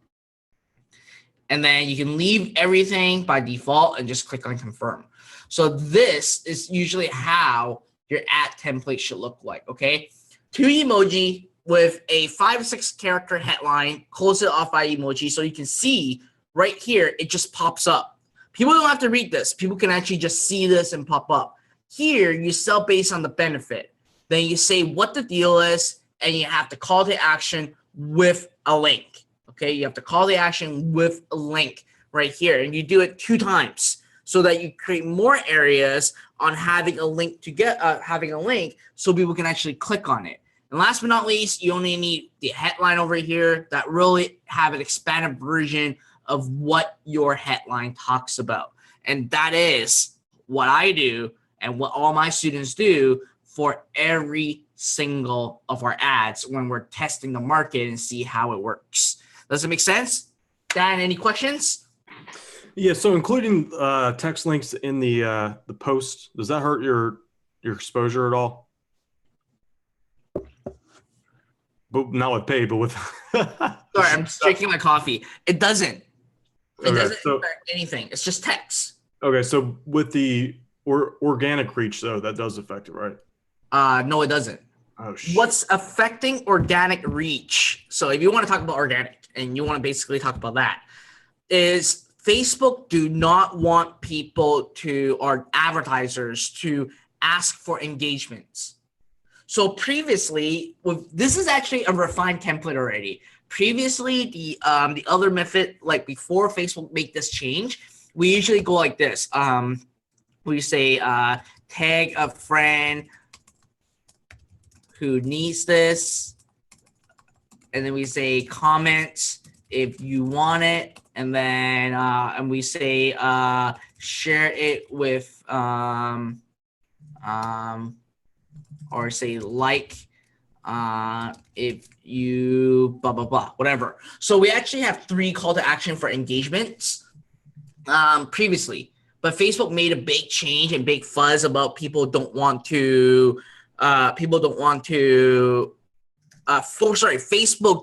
And then you can leave everything by default and just click on confirm. So this is usually how your ad template should look like, okay? 2 emoji with a 5 or 6 character headline, close it off by emoji so you can see right here, it just pops up. People don't have to read this. People can actually just see this and pop up. Here, you sell based on the benefit. Then you say what the deal is, and you have to call to action with a link. Okay, you have to call the action with a link right here, and you do it 2 times so that you create more areas on having a link to get having a link so people can actually click on it. And last but not least, you only need the headline over here that really have an expanded version of what your headline talks about. And that is what I do and what all my students do for every single of our ads when we're testing the market and see how it works. Does it make sense? Dan, any questions? Yeah, so including text links in the post, does that hurt your exposure at all? But not with paid, but with Sorry, I'm just drinking my coffee. It doesn't. It okay, doesn't so, affect anything. It's just text. okay, so with the organic reach, though, that does affect it, right? No, it doesn't. Oh, shit. What's affecting organic reach? So if you want to talk about organic and you want to basically talk about that, is Facebook do not want people to, or advertisers to ask for engagements. So previously, this is actually a refined template already. Previously, the other method, like before Facebook make this change, we usually go like this. We say tag a friend who needs this, and then we say comment if you want it, and then and we say share it with or say like if you blah blah blah, whatever. So we actually have 3 call to action for engagements previously, but Facebook made a big change and big fuzz about people don't want to Facebook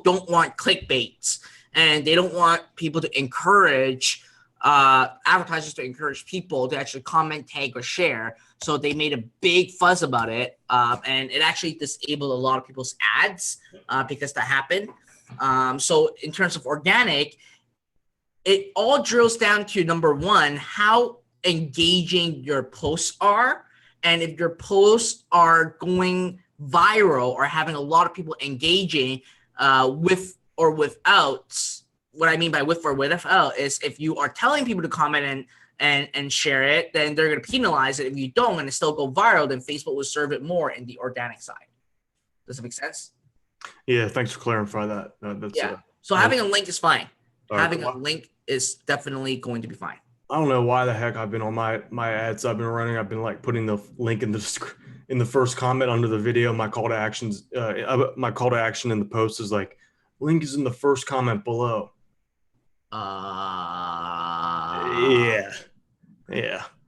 don't want clickbaits, and they don't want people to encourage advertisers to encourage people to actually comment, tag, or share. So they made a big fuss about it, and it actually disabled a lot of people's ads because that happened. So in terms of organic, it all drills down to number 1, how engaging your posts are. And if your posts are going viral or having a lot of people engaging with or without, what I mean by with or without is if you are telling people to comment and share it, then they're going to penalize it. If you don't and it still go viral, then Facebook will serve it more in the organic side. Does it make sense? Yeah, thanks for clarifying that. Yeah. So having a link is fine. Having right. a link is definitely going to be fine. I don't know why the heck I've been on my ads I've been running. I've been like putting the link in the first comment under the video. My call to actions, my call to action in the post is like, link is in the first comment below. Yeah.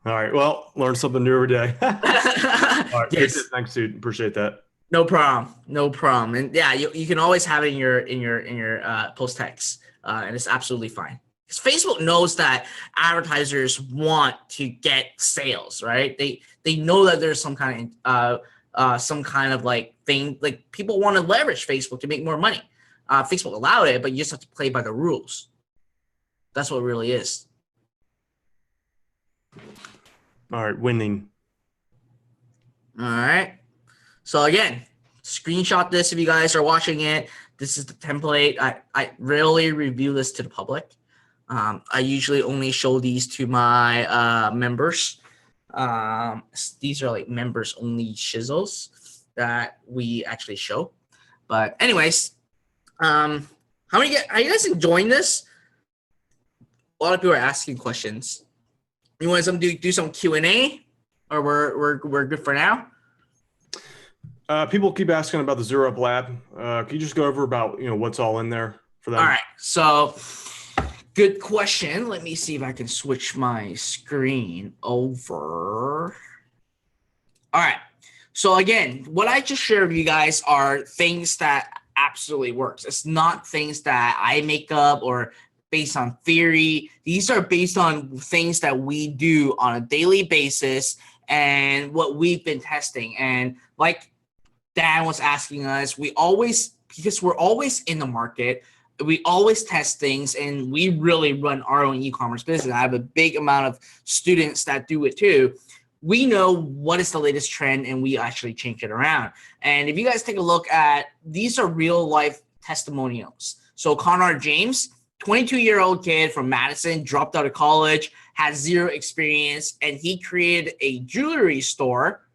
All right. Well, learn something new every day. All right. Yes. Thanks, dude. Appreciate that. No problem. No problem. And yeah, you can always have it in your post text, and it's absolutely fine. Because Facebook knows that advertisers want to get sales, right? They know that there's some kind of like thing, like people want to leverage Facebook to make more money. Facebook allowed it, but you just have to play by the rules. That's what it really is. All right, winning. All right. So again, screenshot this if you guys are watching it. This is the template. I rarely review this to the public. I usually only show these to my members. These are like members only shizzles that we actually show. But anyways, are you guys enjoying this? A lot of people are asking questions. You want some do some Q&A, or we're good for now? People keep asking about the Zero Up Lab. Can you just go over about what's all in there for that? All right. So good question. Let me see if I can switch my screen over. All right. So again, what I just shared with you guys are things that absolutely works. It's not things that I make up or based on theory. These are based on things that we do on a daily basis and what we've been testing. And like Dan was asking us, because we're always in the market, we always test things, and we really run our own e-commerce business. I have a big amount of students that do it too. We know what is the latest trend, and we actually change it around. And if you guys take a look at, these are real life testimonials. So Connor James, 22-year-old kid from Madison, dropped out of college, has zero experience, and he created a jewelry store.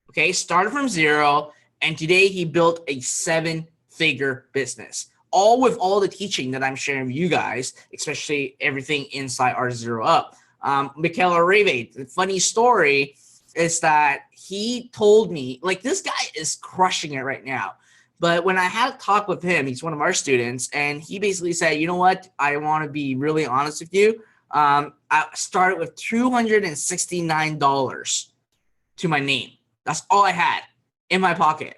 Okay, started from zero, and today he built a 7-figure business. All with all the teaching that I'm sharing with you guys, especially everything inside our Zero Up. Michaela Rave, the funny story is that he told me, like, this guy is crushing it right now. But when I had a talk with him, he's one of our students, and he basically said, you know what, I want to be really honest with you. I started with $269 to my name. That's all I had in my pocket.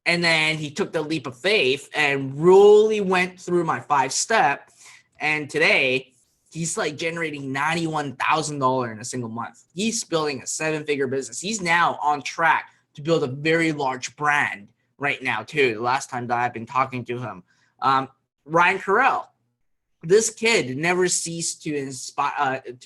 And then he took the leap of faith and really went through my 5-step. And today he's like generating $91,000 in a single month. He's building a 7-figure business. He's now on track to build a very large brand right now too. The last time that I've been talking to him, Ryan Carell, this kid never ceased to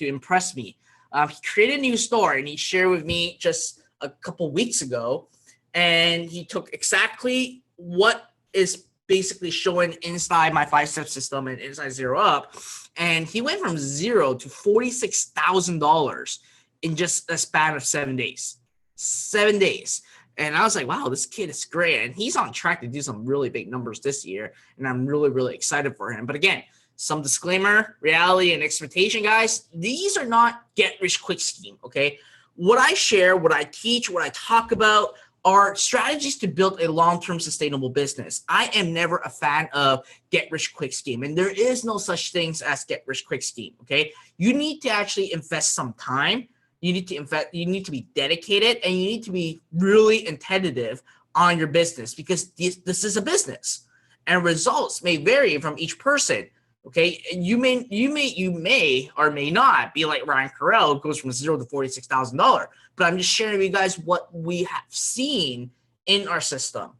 impress me. He created a new store, and he shared with me just a couple weeks ago. And he took exactly what is basically showing inside my 5-step system and inside Zero Up. And he went from zero to $46,000 in just a span of 7 days. 7 days. And I was like, wow, this kid is great. And he's on track to do some really big numbers this year. And I'm really, really excited for him. But again, some disclaimer, reality and expectation, guys. These are not get rich quick scheme, okay? What I share, what I teach, what I talk about are strategies to build a long-term sustainable business. I am never a fan of get rich quick scheme, and there is no such things as get rich quick scheme. Okay, you need to actually invest some time. You need to invest. You need to be dedicated, and you need to be really attentive on your business, because this is a business, and results may vary from each person. Okay, and you may or may not be like Ryan Carell, goes from zero to $46,000. But I'm just sharing with you guys what we have seen in our system.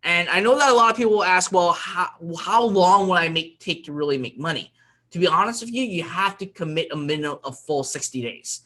And I know that a lot of people will ask, well, how long will I take to really make money? To be honest with you, you have to commit a minimum of full 60 days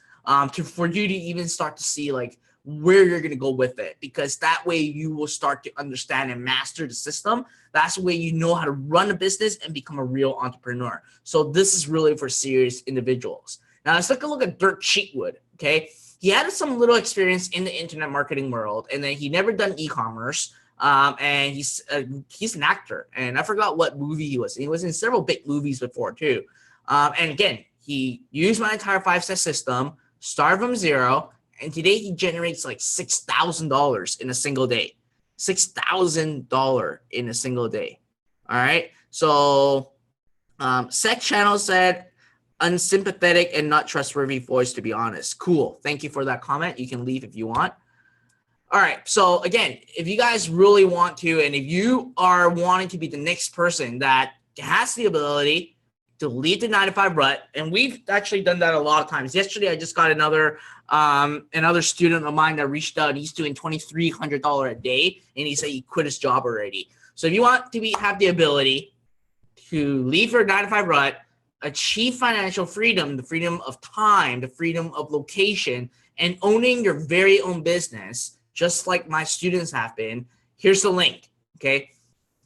for you to even start to see like where you're going to go with it, because that way you will start to understand and master the system. That's the way you know how to run a business and become a real entrepreneur. So this is really for serious individuals. Now let's take a look at Dirk Cheatwood. Okay, he had some little experience in the internet marketing world, and then he never done e-commerce. And he's an actor, and I forgot what movie he was. He was in several big movies before too. And again, he used my entire 5-step system, started from zero, and today he generates like $6,000 in a single day. $6,000 in a single day. All right. So, Sec Channel said, unsympathetic and not trustworthy voice, to be honest. Cool. Thank you for that comment. You can leave if you want. All right. So again, if you guys really want to, and if you are wanting to be the next person that has the ability leave the 9 to 5 rut. And we've actually done that a lot of times. Yesterday, I just got another student of mine that reached out. He's doing $2,300 a day, and he said he quit his job already. So if you want to have the ability to leave your 9 to 5 rut, achieve financial freedom, the freedom of time, the freedom of location, and owning your very own business, just like my students have been, here's the link, okay?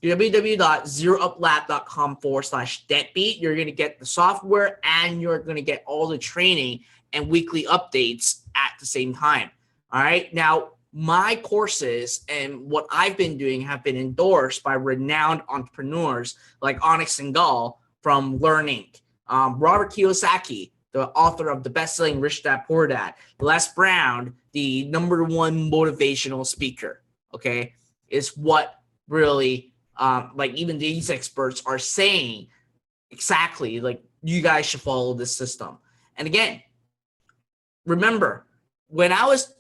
www.zerouplab.com/deadbeat. You're going to get the software and you're going to get all the training and weekly updates at the same time. All right. Now, my courses and what I've been doing have been endorsed by renowned entrepreneurs like Onyx and Gall from Learning, Robert Kiyosaki, the author of the best-selling Rich Dad Poor Dad, Les Brown, the #1 motivational speaker, okay, is what really like even these experts are saying exactly like you guys should follow this system. And again, remember, when I was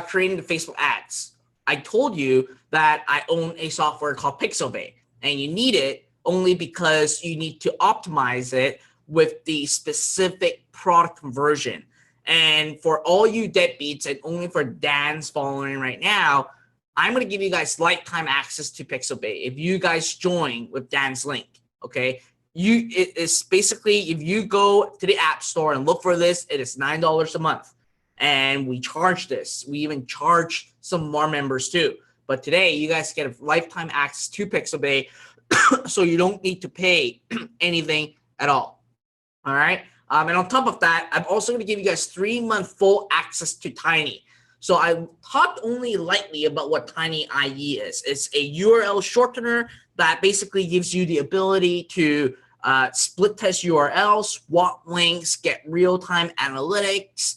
creating the Facebook ads, I told you that I own a software called Pixabay, and you need it only because you need to optimize it with the specific product conversion. And for all you deadbeats, and only for Dan's following right now, I'm going to give you guys lifetime access to Pixabay if you guys join with Dan's link, okay? It is basically, if you go to the App Store and look for this, it is $9 a month. And we charge this. We even charge some of our members too. But today, you guys get a lifetime access to Pixabay, so you don't need to pay anything at all. All right? And on top of that, I'm also going to give you guys 3-month full access to Tiny. So I talked only lightly about what Tiny IE is. It's a URL shortener that basically gives you the ability to split test URLs, swap links, get real-time analytics.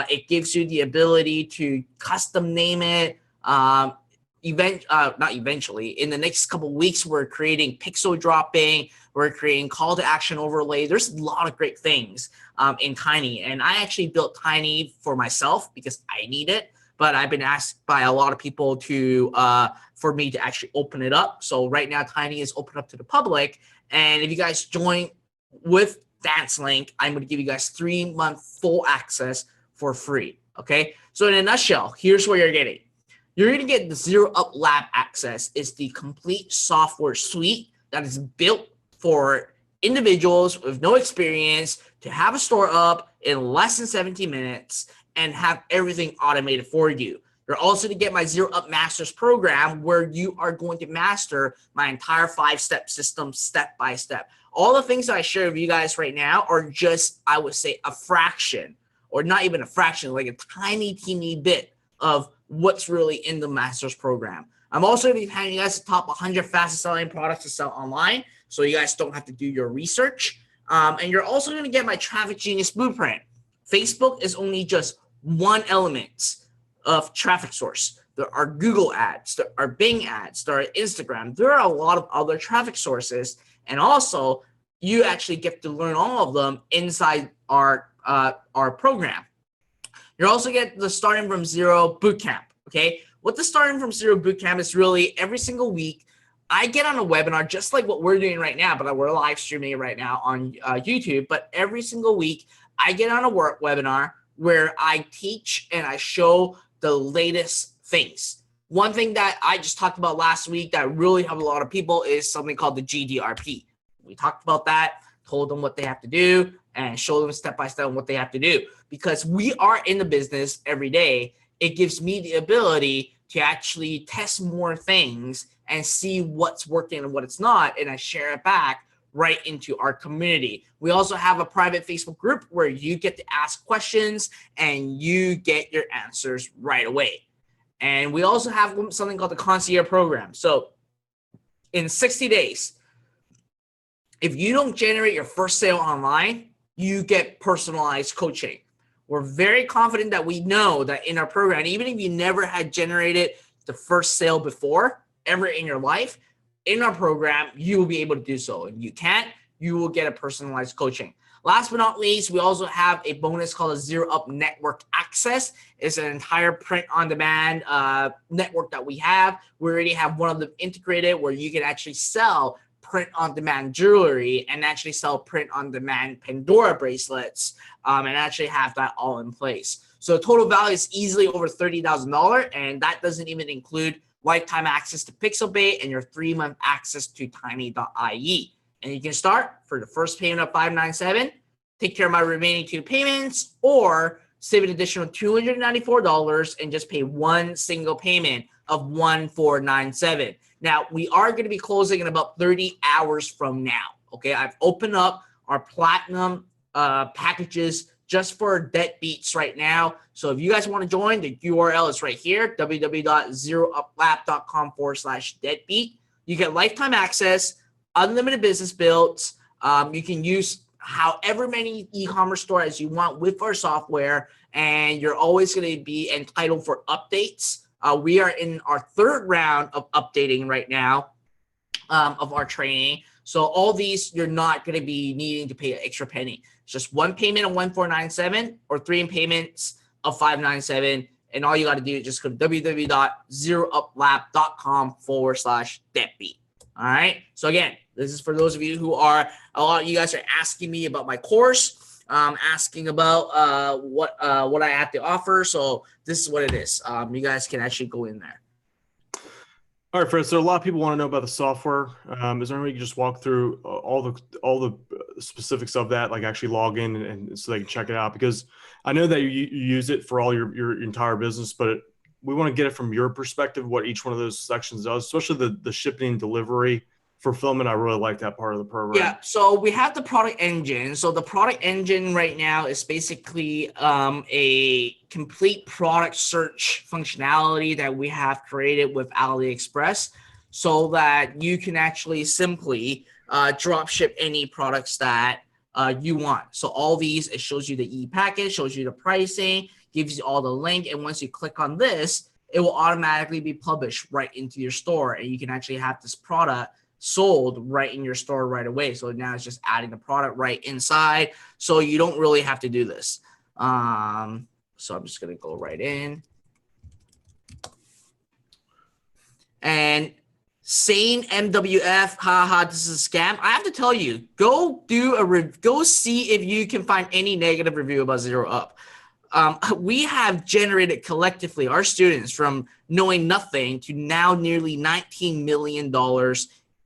It gives you the ability to custom name it. Not eventually. In the next couple of weeks, we're creating pixel dropping. We're creating call to action overlay. There's a lot of great things in Tiny. And I actually built Tiny for myself because I need it. But I've been asked by a lot of people to for me to actually open it up. So right now, Tiny is open up to the public. And if you guys join with Dan's link, I'm going to give you guys 3-month full access for free. Okay. So in a nutshell, here's what you're getting. You're going to get the Zero Up Lab access. It's the complete software suite that is built for individuals with no experience to have a store up in less than 17 minutes and have everything automated for you. You're also going to get my Zero Up Masters program where you are going to master my entire 5-step system step by step. All the things that I share with you guys right now are just, I would say, a fraction, or not even a fraction, like a tiny, teeny bit of what's really in the Masters program. I'm also going to be handing you guys the top 100 fastest selling products to sell online, so you guys don't have to do your research. And you're also going to get my Traffic Genius Blueprint. Facebook is only just one element of traffic source. There are Google ads, there are Bing ads, there are Instagram. There are a lot of other traffic sources. And also, you actually get to learn all of them inside our program. You're also get the Starting From Zero Bootcamp, okay? What the Starting From Zero Bootcamp is really every single week, I get on a webinar just like what we're doing right now, but we're live streaming it right now on YouTube. But every single week, I get on a webinar where I teach and I show the latest things. One thing that I just talked about last week that really helped a lot of people is something called the GDRP. We talked about that, told them what they have to do, and show them step by step what they have to do. Because we are in the business every day, it gives me the ability to actually test more things and see what's working and what it's not, and I share it back right into our community. We also have a private Facebook group where you get to ask questions and you get your answers right away. And we also have something called the concierge program. So in 60 days, if you don't generate your first sale online, you get personalized coaching. We're very confident that we know that in our program, even if you never had generated the first sale before ever in your life, in our program, you will be able to do so. And you can't, you will get a personalized coaching. Last but not least, we also have a bonus called a Zero Up Network Access. It's an entire print-on-demand network that we have. We already have one of them integrated where you can actually sell print-on-demand jewelry and actually sell print-on-demand Pandora bracelets and actually have that all in place. So the total value is easily over $30,000, and that doesn't even include lifetime access to Pixelbait and your 3-month access to tiny.ie. And you can start for the first payment of $597, take care of my remaining 2 payments, or save an additional $294 and just pay one single payment of $1,497. Now, we are going to be closing in about 30 hours from now. Okay, I've opened up our platinum packages just for deadbeats right now. So if you guys want to join, the URL is right here, www.zerouplab.com/deadbeat. You get lifetime access, unlimited business builds. You can use however many e-commerce stores you want with our software, and you're always going to be entitled for updates. We are in our 3rd round of updating right now of our training. So all these, you're not going to be needing to pay an extra penny. It's just 1 payment of $1,497 or 3 payments of $597. And all you got to do is just go to www.zerouplab.com/deadbeat. All right. So again, this is for those of you who are, a lot of you guys are asking me about my course, asking about what I have to offer. So this is what it is. You guys can actually go in there. All right, Fred. So a lot of people want to know about the software. Is there any way you can just walk through all the specifics of that, like actually log in and so they can check it out? Because I know that you use it for all your entire business, but we want to get it from your perspective, what each one of those sections does, especially the shipping and delivery, fulfillment. I really like that part of the program. Yeah, so we have the product engine. So the product engine right now is basically a complete product search functionality that we have created with AliExpress so that you can actually simply drop ship any products that you want. So all these, it shows you the e-package, shows you the pricing, gives you all the link. And once you click on this, it will automatically be published right into your store. And you can actually have this product sold right in your store right away. So now it's just adding the product right inside. So you don't really have to do this. So I'm just going to go right in. And saying MWF, haha, this is a scam. I have to tell you, go see if you can find any negative review about Zero Up. We have generated collectively, our students, from knowing nothing to now nearly $19 million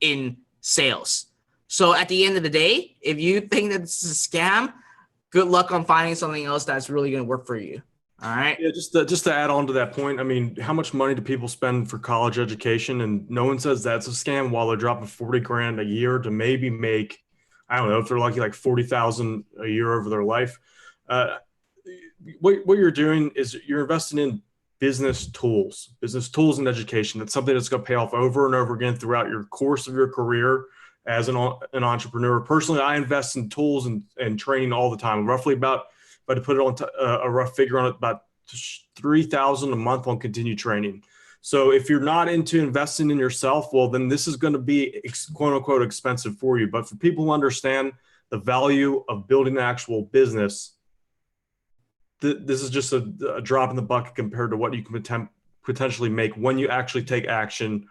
in sales. So at the end of the day, if you think that this is a scam, good luck on finding something else that's really going to work for you. All right. Yeah, just to add on to that point, I mean, how much money do people spend for college education? And no one says that's a scam while they're dropping 40 grand a year to maybe make, I don't know, if they're lucky, like 40,000 a year over their life. What you're doing is you're investing in business tools and education. That's something that's going to pay off over and over again throughout your course of your career as an entrepreneur. Personally, I invest in tools and training all the time, roughly about, if I had to put it on a rough figure on it, about $3,000 a month on continued training. So if you're not into investing in yourself, well, then this is going to be quote unquote expensive for you. But for people who understand the value of building an actual business, this is just a drop in the bucket compared to what you can potentially make when you actually take action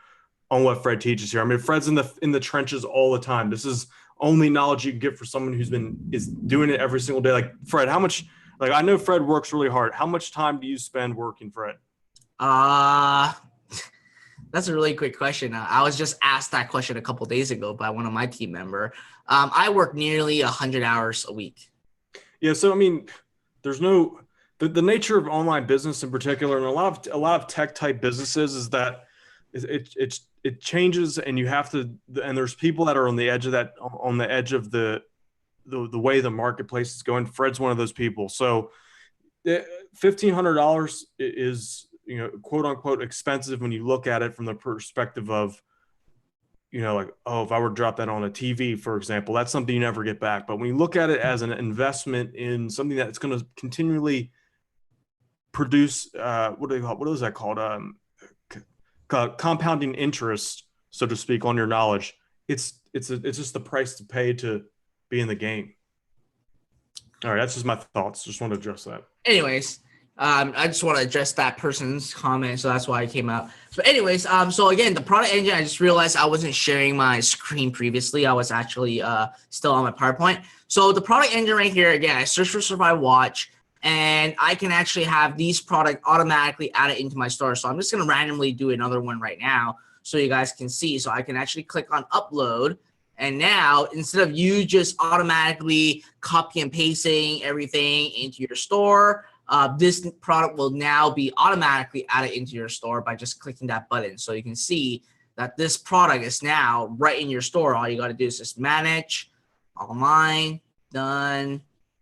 on what Fred teaches here. I mean, Fred's in the trenches all the time. This is only knowledge you can get for someone is doing it every single day. Like Fred, how much? Like I know Fred works really hard. How much time do you spend working, Fred? That's a really quick question. I was just asked that question a couple of days ago by one of my team member. I work nearly 100 hours a week. Yeah, so I mean, there's no the nature of online business in particular, and a lot of tech type businesses is that it changes, and you have to. And there's people that are on the edge of the way the marketplace is going. Fred's one of those people. So $1,500 is, quote unquote expensive when you look at it from the perspective of, like, oh, if I were to drop that on a TV, for example, that's something you never get back. But when you look at it as an investment in something that's going to continually produce, what is that called? Compounding interest, so to speak, on your knowledge. It's just the price to pay to be in the game. All right, that's just my thoughts. Just want to address that. Anyways, I just want to address that person's comment, so that's why I came out. So anyways, so again, the product engine, I just realized I wasn't sharing my screen previously. I was actually still on my PowerPoint. So the product engine right here, again, I search for Survive Watch, and I can actually have these products automatically added into my store. So I'm just going to randomly do another one right now so you guys can see. So I can actually click on upload. And now, instead of you just automatically copy and pasting everything into your store, this product will now be automatically added into your store by just clicking that button. So you can see that this product is now right in your store. All you got to do is just manage, online, done,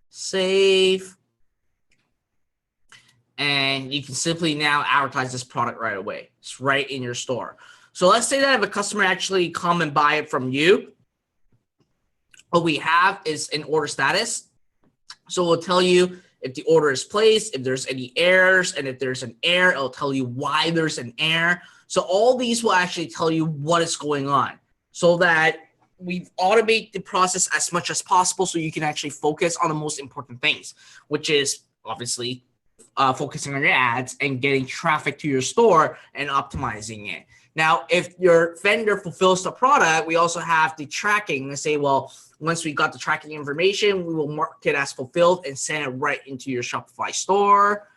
save. And you can simply now advertise this product right away. It's right in your store. So let's say that if a customer actually come and buy it from you, what we have is an order status. So we'll tell you if the order is placed, if there's any errors, and if there's an error, it'll tell you why there's an error. So all these will actually tell you what is going on so that we automate the process as much as possible so you can actually focus on the most important things, which is obviously focusing on your ads and getting traffic to your store and optimizing it. Now, if your vendor fulfills the product, we also have the tracking and say, well, once we got the tracking information, we will mark it as fulfilled and send it right into your Shopify store.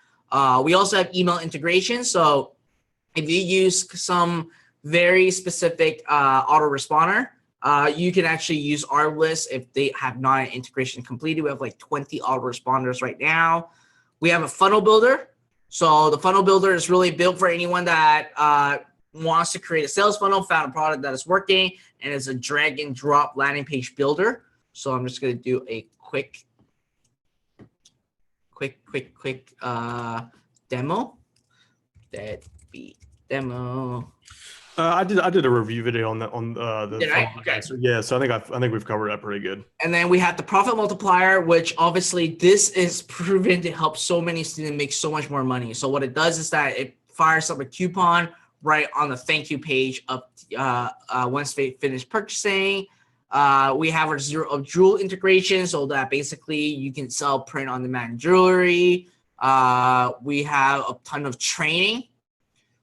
We also have email integration. So if you use some very specific autoresponder, you can actually use our list if they have not an integration completed. We have like 20 autoresponders right now. We have a funnel builder. So the funnel builder is really built for anyone that wants to create a sales funnel, found a product that is working, and it's a drag and drop landing page builder. So I'm just going to do a quick demo. Deadbeat demo. I did a review video on that the Did I? Okay. Yeah, so I think we've covered that pretty good. And then we have the profit multiplier, which obviously this is proven to help so many students make so much more money. So what it does is that it fires up a coupon right on the thank you page of once they finish purchasing. We have our zero of jewel integration so that basically you can sell print on demand jewelry. We have a ton of training.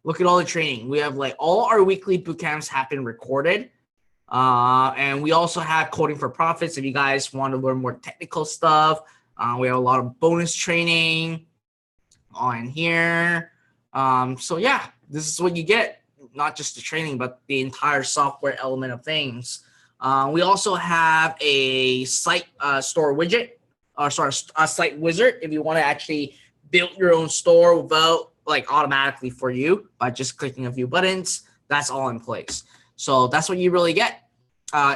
Look at all the training. We have like all our weekly boot camps have been recorded. And we also have coding for profits. If you guys want to learn more technical stuff, we have a lot of bonus training on here. So yeah, this is what you get, not just the training, but the entire software element of things. We also have a site store widget, or sorry, a site wizard. If you want to actually build your own store without like automatically for you by just clicking a few buttons, that's all in place. So that's what you really get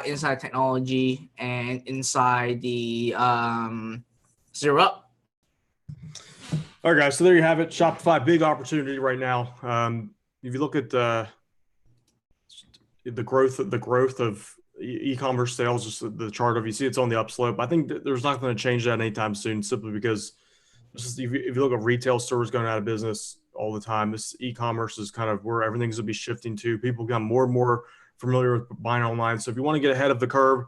inside technology and inside the Zero Up. All right, guys. So there you have it. Shopify, big opportunity right now. If you look at the growth of e-commerce sales, just the chart of you see it's on the upslope. I think there's not going to change that anytime soon, simply because if you look at retail stores going out of business all the time, this e-commerce is kind of where everything's going to be shifting to. People become more and more familiar with buying online. So if you want to get ahead of the curve,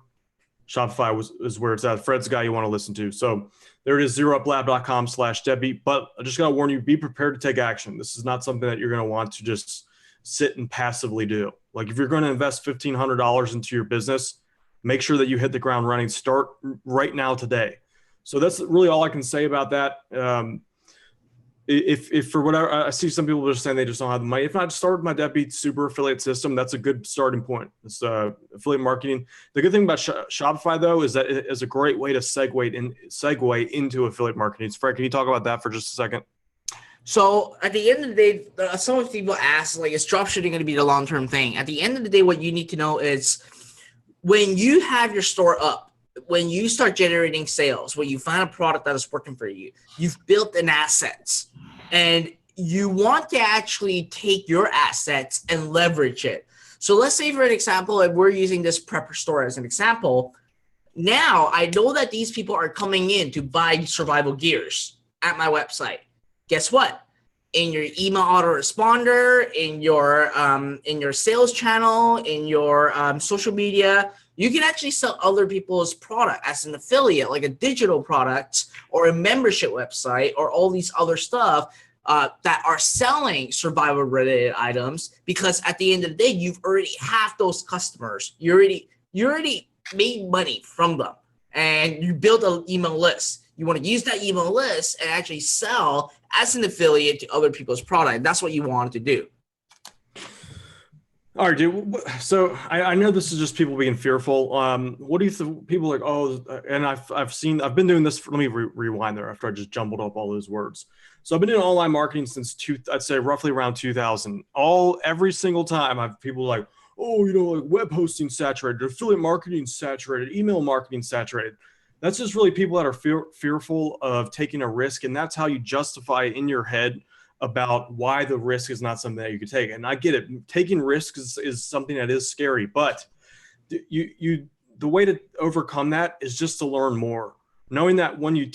Shopify is where it's at. Fred's the guy you want to listen to. So there it is, zerouplab.com/deadbeat. But I just got to warn you, be prepared to take action. This is not something that you're going to want to just sit and passively do. Like if you're going to invest $1,500 into your business, make sure that you hit the ground running. Start right now today. So that's really all I can say about that. If for whatever, I see some people just saying they just don't have the money. If I start with my Deadbeat Super Affiliate System, that's a good starting point. It's affiliate marketing. The good thing about Shopify, though, is that it is a great way to segue into affiliate marketing. Fred, can you talk about that for just a second? So at the end of the day, some of the people ask, like, is dropshipping going to be the long-term thing? At the end of the day, what you need to know is when you have your store up, when you start generating sales, when you find a product that is working for you, you've built an assets, and you want to actually take your assets and leverage it. So let's say, for an example, if we're using this prepper store as an example, now I know that these people are coming in to buy survival gears at my website. Guess what? in your email autoresponder, in your sales channel, in your social media. You can actually sell other people's product as an affiliate, like a digital product or a membership website or all these other stuff that are selling survival related items, because at the end of the day, you've already have those customers. You already made money from them, and you build an email list. You want to use that email list and actually sell as an affiliate to other people's product. That's what you want to do. All right, dude. So I know this is just people being fearful. What do you think? People are like, oh, and I've been doing this. Let me rewind there after I just jumbled up all those words. So I've been doing online marketing since I'd say roughly around 2000. Every single time I've people like, oh, like web hosting saturated, affiliate marketing saturated, email marketing saturated. That's just really people that are fearful of taking a risk, and that's how you justify in your head about why the risk is not something that you could take. And I get it. Taking risks is something that is scary, but the way to overcome that is just to learn more. Knowing that when you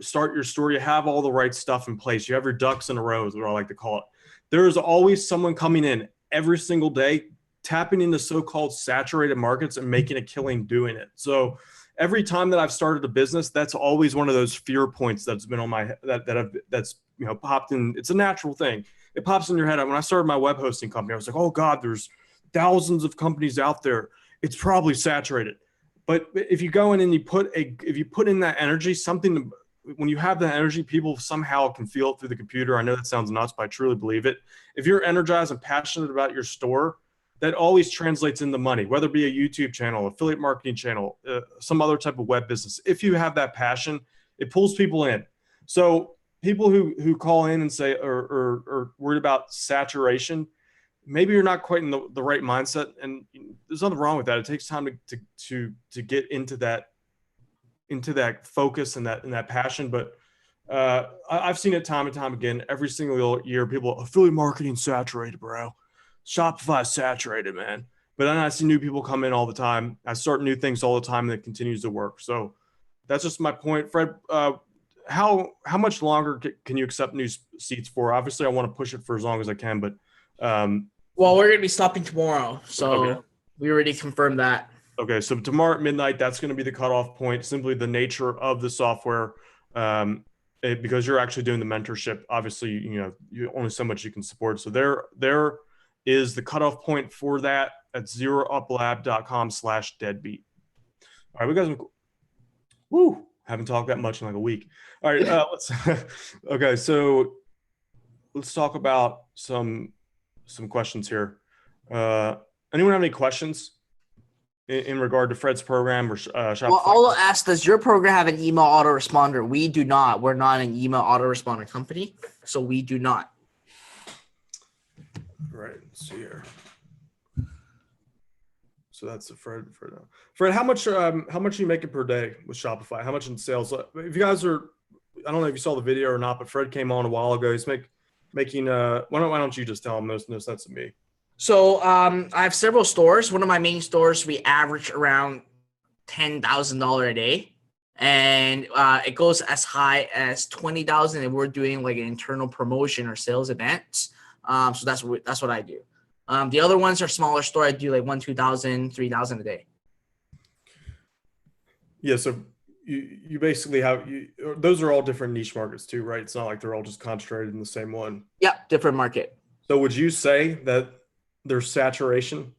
start your story, you have all the right stuff in place. You have your ducks in a row, is what I like to call it. There is always someone coming in every single day, tapping into so-called saturated markets and making a killing doing it. So every time that I've started a business, that's always one of those fear points that's been on my that's popped in. It's a natural thing. It pops in your head. When I started my web hosting company, I was like, oh God, there's thousands of companies out there. It's probably saturated. But if you go in and you put in that energy, when you have that energy, people somehow can feel it through the computer. I know that sounds nuts, but I truly believe it. If you're energized and passionate about your store, that always translates into money, whether it be a YouTube channel, affiliate marketing channel, some other type of web business. If you have that passion, it pulls people in. So people who call in and say or worried about saturation, maybe you're not quite in the right mindset, and there's nothing wrong with that. It takes time to get into that focus and that passion. But I've seen it time and time again. Every single year, people, affiliate marketing saturated, bro. Shopify saturated, man. But then I see new people come in all the time. I start new things all the time, and it continues to work. So that's just my point, Fred. How much longer can you accept new seats for? Obviously, I want to push it for as long as I can, but well, we're gonna be stopping tomorrow, so okay. We already confirmed that. Okay, so tomorrow at midnight, that's going to be the cutoff point. Simply the nature of the software, because you're actually doing the mentorship. Obviously, you only so much you can support. So there is the cutoff point for that at zerouplab.com/deadbeat. All right, we got some. Haven't talked that much in like a week. All right, okay, so let's talk about some questions here. Anyone have any questions in regard to Fred's program or Shopify? Well, I'll ask, does your program have an email autoresponder? We do not. We're not an email autoresponder company, so we do not. Right. Let's see here. So that's the Fred. Fred, how much are you making per day with Shopify? How much in sales? If you guys are, I don't know if you saw the video or not, but Fred came on a while ago. He's making. Why don't you just tell him? No sense to me. So I have several stores. One of my main stores, we average around $10,000 a day, and it goes as high as $20,000 if we're doing like an internal promotion or sales events. So that's what I do. The other ones are smaller store. I do like $1,000, $2,000, $3,000 a day. Yeah. So you basically have those are all different niche markets too, right? It's not like they're all just concentrated in the same one. Yep, different market. So would you say that there's saturation?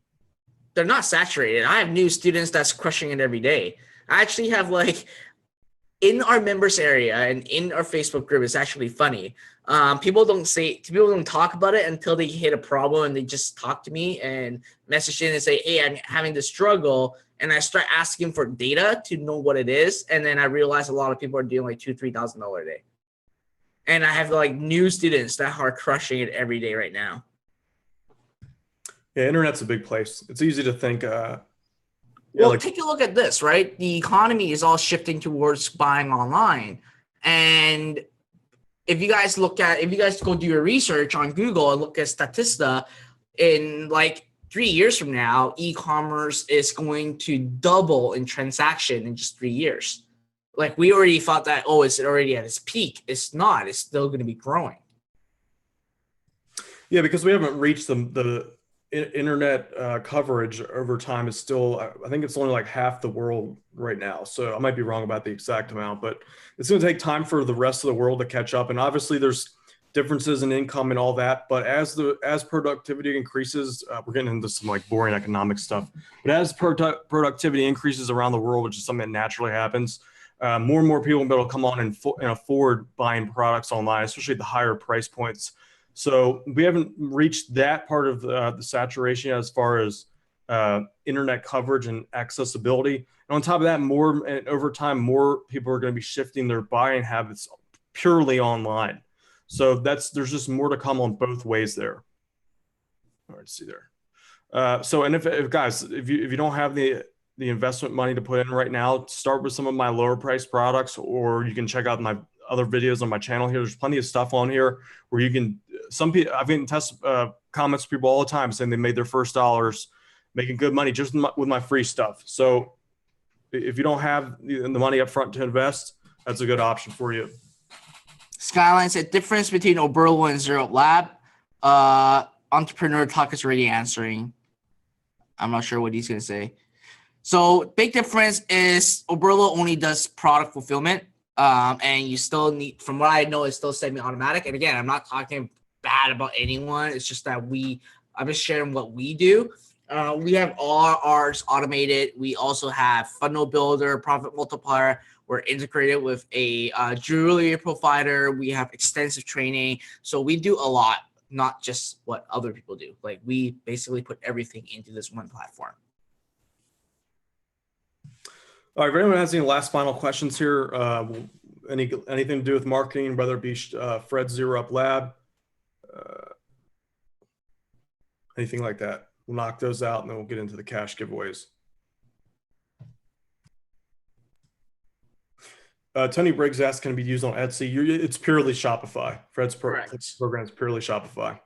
They're not saturated. I have new students that's crushing it every day. I actually have like in our members area and in our Facebook group, it's actually funny. People don't talk about it until they hit a problem, and they just talk to me and message in and say, hey, I'm having this struggle. And I start asking for data to know what it is. And then I realize a lot of people are doing like $2,000, $3,000 a day. And I have like new students that are crushing it every day right now. Yeah, internet's a big place. It's easy to think. Take a look at this, right? The economy is all shifting towards buying online. And if you guys go do your research on Google and look at Statista, in like 3 years from now, e-commerce is going to double in transaction in just 3 years. Like we already thought that, it's already at its peak. It's not. It's still going to be growing. Yeah, because we haven't reached internet coverage over time is still, I think it's only like half the world right now. So I might be wrong about the exact amount, but it's going to take time for the rest of the world to catch up. And obviously, there's differences in income and all that. But as productivity increases, we're getting into some like boring economic stuff. But as productivity increases around the world, which is something that naturally happens, more and more people will be able to come on and afford buying products online, especially at the higher price points. So we haven't reached that part of the saturation as far as internet coverage and accessibility. And on top of that, more and over time, more people are going to be shifting their buying habits purely online. So there's just more to come on both ways there. All right, see there. So, and if guys, if you don't have the investment money to put in right now, start with some of my lower price products, or you can check out my other videos on my channel here. There's plenty of stuff on here where you can. Some people, I've been test comments from people all the time saying they made their first dollars, making good money just with my free stuff. So, if you don't have the money up front to invest, that's a good option for you. Skyline said difference between Oberlo and Zero Lab. Entrepreneur Talk is already answering. I'm not sure what he's gonna say. So big difference is Oberlo only does product fulfillment. And you still need, from what I know, it's still semi-automatic. And again, I'm not talking bad about anyone. It's just that I'm just sharing what we do. We have all ours automated. We also have funnel builder, profit multiplier. We're integrated with a jewelry provider. We have extensive training. So we do a lot, not just what other people do. Like we basically put everything into this one platform. All right, if anyone has any last final questions here, anything to do with marketing, whether it be Fred Zero Up Lab, anything like that, we'll knock those out and then we'll get into the cash giveaways. Tony Briggs asked, can it be used on Etsy? It's purely Shopify. Fred's program is purely Shopify.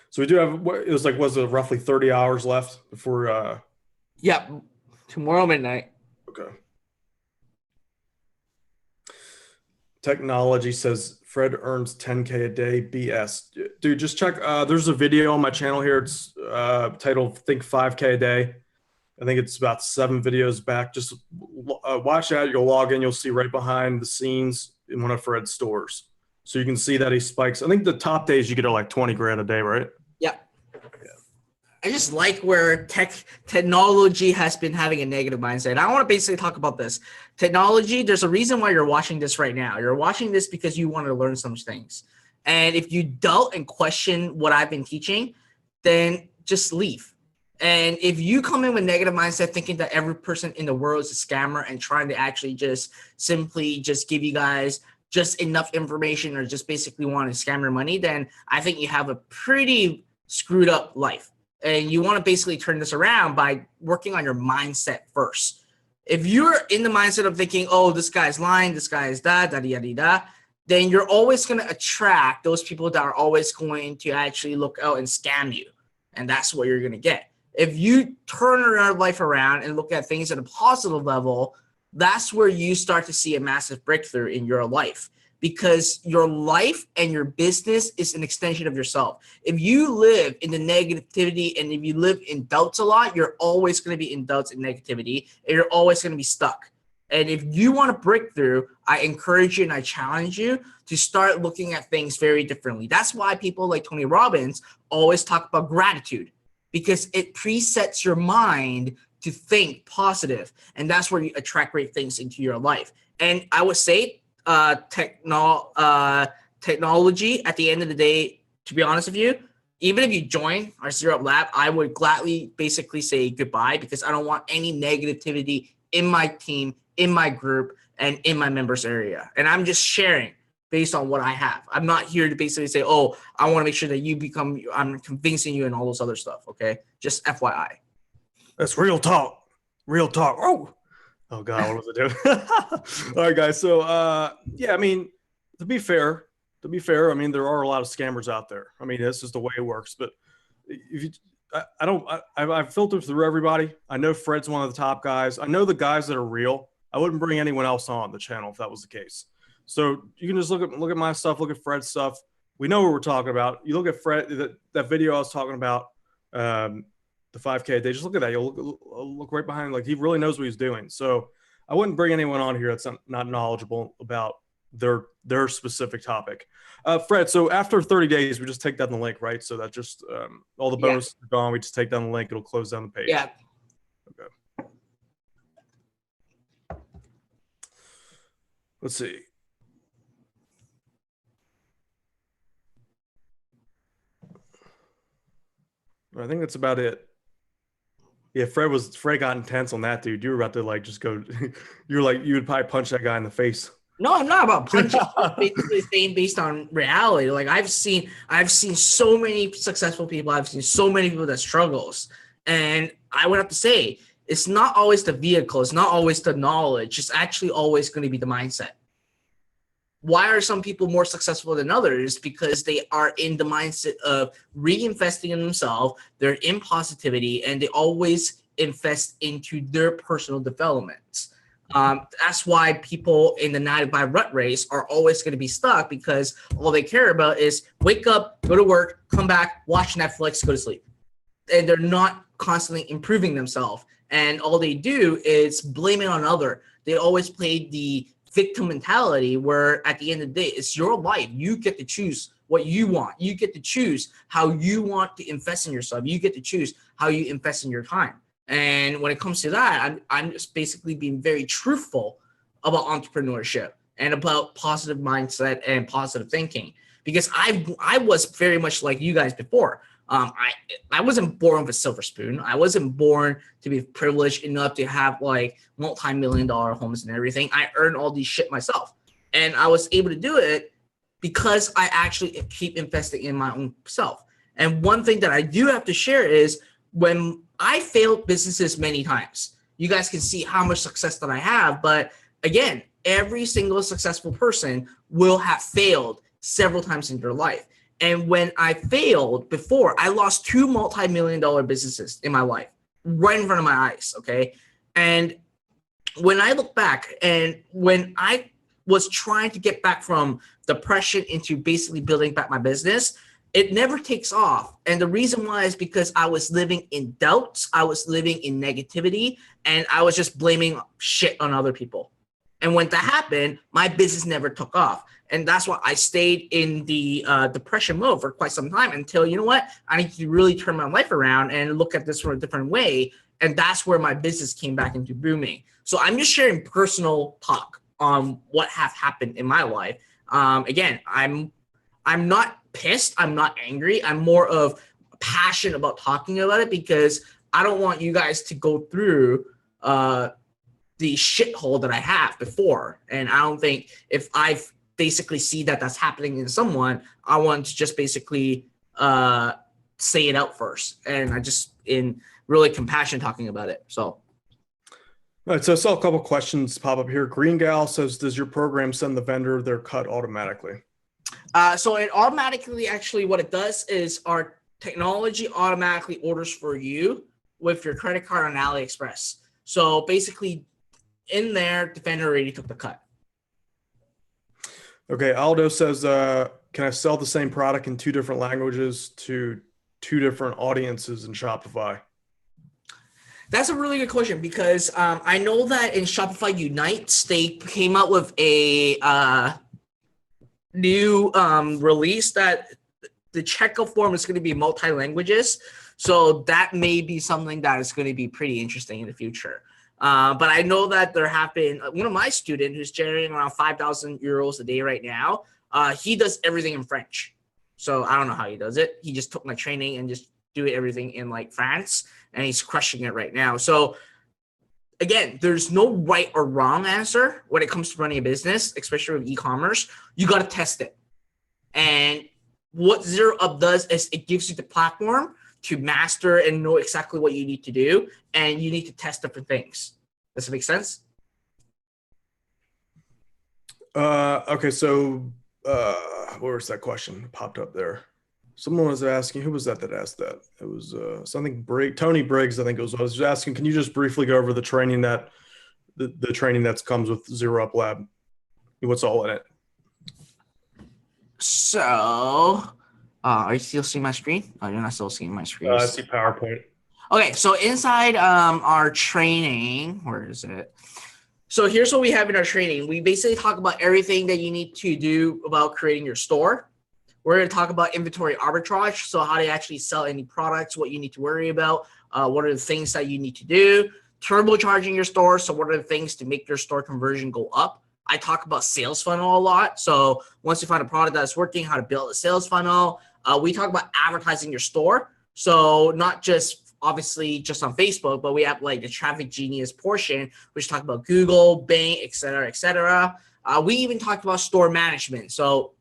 So we do have, it was roughly 30 hours left before? Yeah, tomorrow midnight. Okay. Technology says Fred earns 10K a day. BS. Dude, just check. There's a video on my channel here. It's titled Think 5K a Day. I think it's about 7 videos back. Just watch that. You'll log in. You'll see right behind the scenes in one of Fred's stores. So you can see that he spikes. I think the top days you get like 20 grand a day, right? Yeah. I just like where technology has been having a negative mindset. I want to basically talk about this. Technology, there's a reason why you're watching this right now. You're watching this because you want to learn some things. And if you doubt and question what I've been teaching, then just leave. And if you come in with negative mindset thinking that every person in the world is a scammer and trying to actually just simply just give you guys just enough information or just basically want to scam your money, then I think you have a pretty screwed up life. And you want to basically turn this around by working on your mindset first. If you're in the mindset of thinking, oh, this guy's lying, this guy is da, then you're always going to attract those people that are always going to actually look out and scam you. And that's what you're going to get. If you turn your life around and look at things at a positive level, that's where you start to see a massive breakthrough in your life, because your life and your business is an extension of yourself. If you live in the negativity and if you live in doubts a lot, you're always going to be in doubts and negativity, and you're always going to be stuck. And if you want to break through, I encourage you and I challenge you to start looking at things very differently. That's why people like Tony Robbins always talk about gratitude, because it presets your mind to think positive, and that's where you attract great things into your life. And I would say technology at the end of the day, to be honest with you, even if you join our Zero Up Lab, I would gladly basically say goodbye, because I don't want any negativity in my team, in my group, and in my members area. And I'm just sharing based on what I have. I'm not here to basically say, oh, I want to make sure that you become, I'm convincing you and all those other stuff. Okay. Just FYI. That's real talk. Real talk. Oh God, what was I doing? All right, guys. So, yeah, I mean, to be fair, I mean, there are a lot of scammers out there. I mean, this is the way it works. But if you, I've filtered through everybody. I know Fred's one of the top guys. I know the guys that are real. I wouldn't bring anyone else on the channel if that was the case. So you can just look at my stuff, look at Fred's stuff. we know what we're talking about. You look at Fred, that video I was talking about, the 5K. They just look at that. You'll look right behind. Like he really knows what he's doing. So I wouldn't bring anyone on here that's not knowledgeable about their specific topic. Fred, so after 30 days, we just take down the link, right? So that just all the bonuses are gone. We just take down the link. It'll close down the page. Yeah. Okay. Let's see. I think that's about it. Yeah, Fred got intense on that, dude. You were about to like just go. You were like you would probably punch that guy in the face. No, I'm not about punching. I'm basically saying based on reality. Like I've seen so many successful people. I've seen so many people that struggles, and I would have to say it's not always the vehicle. It's not always the knowledge. It's actually always going to be the mindset. Why are some people more successful than others? Because they are in the mindset of reinvesting in themselves. They're in positivity, and they always invest into their personal development. That's why people in the 9 to 5 rut race are always going to be stuck, because all they care about is wake up, go to work, come back, watch Netflix, go to sleep. And they're not constantly improving themselves. And all they do is blame it on other. They always play the victim mentality, where at the end of the day, it's your life. You get to choose what you want. You get to choose how you want to invest in yourself. You get to choose how you invest in your time. And when it comes to that, I'm just basically being very truthful about entrepreneurship and about positive mindset and positive thinking, because I was very much like you guys before. I wasn't born with a silver spoon. I wasn't born to be privileged enough to have like multi-million-dollar homes and everything. I earned all these shit myself, and I was able to do it because I actually keep investing in my own self. And one thing that I do have to share is when I failed businesses many times, you guys can see how much success that I have. But again, every single successful person will have failed several times in their life. And when I failed before, I lost 2 multi-million-dollar businesses in my life right in front of my eyes. Okay. And when I look back, and when I was trying to get back from depression into basically building back my business, it never takes off. And the reason why is because I was living in doubts. I was living in negativity, and I was just blaming shit on other people. And when that happened, my business never took off. And that's why I stayed in the depression mode for quite some time, until, you know what, I need to really turn my life around and look at this from a different way. And that's where my business came back into booming. So I'm just sharing personal talk on what have happened in my life. Again, I'm not pissed. I'm not angry. I'm more of passionate about talking about it, because I don't want you guys to go through the shithole that I have before. And I don't think, if I've basically see that that's happening in someone, I want to just basically say it out first. And I just in really compassion talking about it. So. All right, so I saw a couple questions pop up here. Green Gal says, does your program send the vendor their cut automatically? So it automatically, actually what it does is our technology automatically orders for you with your credit card on AliExpress. So basically in there, the vendor already took the cut. Okay, Aldo says, can I sell the same product in 2 different languages to 2 different audiences in Shopify? That's a really good question, because I know that in Shopify Unites, they came out with a new release that the checkout form is going to be multi-languages. So that may be something that is going to be pretty interesting in the future. But I know that there have been one of my students who's generating around 5,000 euros a day right now. He does everything in French. So I don't know how he does it. He just took my training and just do everything in like France, and he's crushing it right now. So again, there's no right or wrong answer when it comes to running a business, especially with e-commerce. You got to test it. And what Zero Up does is it gives you the platform to master and know exactly what you need to do, and you need to test different things. Does it make sense? Okay, so where was that question popped up there? Someone was asking, who was that asked that? It was something Tony Briggs, I think it was. I was asking, can you just briefly go over the training that the training that comes with Zero Up Lab? What's all in it? So, are you still seeing my screen? Oh, you're not still seeing my screen. I see PowerPoint. Okay, so inside our training, where is it? So here's what we have in our training. We basically talk about everything that you need to do about creating your store. We're going to talk about inventory arbitrage, so how to actually sell any products, what you need to worry about, what are the things that you need to do. Turbocharging your store, so what are the things to make your store conversion go up. I talk about sales funnel a lot. So once you find a product that's working, how to build a sales funnel. We talk about advertising your store. So not just obviously just on Facebook, but we have like the traffic genius portion, which talk about Google, Bing, et cetera, et cetera. We even talked about store management. So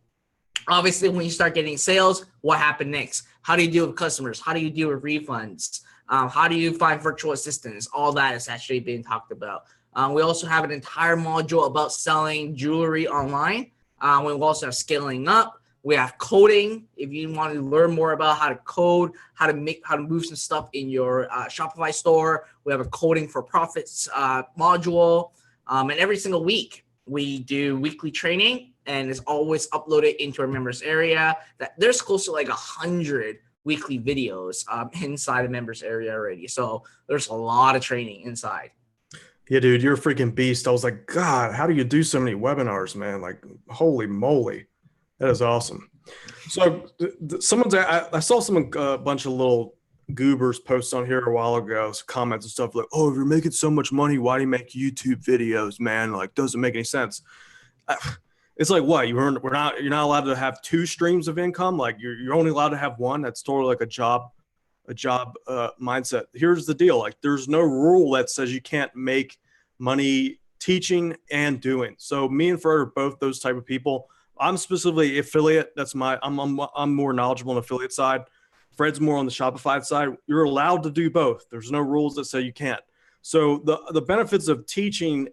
obviously, when you start getting sales, what happened next? How do you deal with customers? How do you deal with refunds? How do you find virtual assistants? All that is actually being talked about. We also have an entire module about selling jewelry online. We also have scaling up. We have coding. If you want to learn more about how to code, how to move some stuff in your Shopify store, we have a coding for profits module. And every single week, we do weekly training, and it's always uploaded into our members area. That there's close to like 100 weekly videos inside the members area already. So there's a lot of training inside. Yeah, dude, you're a freaking beast. I was like, God, how do you do so many webinars, man? Like, holy moly. That is awesome. So I saw someone, a bunch of little goobers post on here a while ago, some comments and stuff like, oh, if you're making so much money, why do you make YouTube videos, man? Like, doesn't make any sense. It's like, what, you're not allowed to have two streams of income? Like you're only allowed to have one? That's totally like a job mindset. Here's the deal. Like there's no rule that says you can't make money teaching and doing. So me and Fred are both those type of people. I'm specifically affiliate. I'm more knowledgeable on the affiliate side. Fred's more on the Shopify side. You're allowed to do both. There's no rules that say you can't. So the benefits of teaching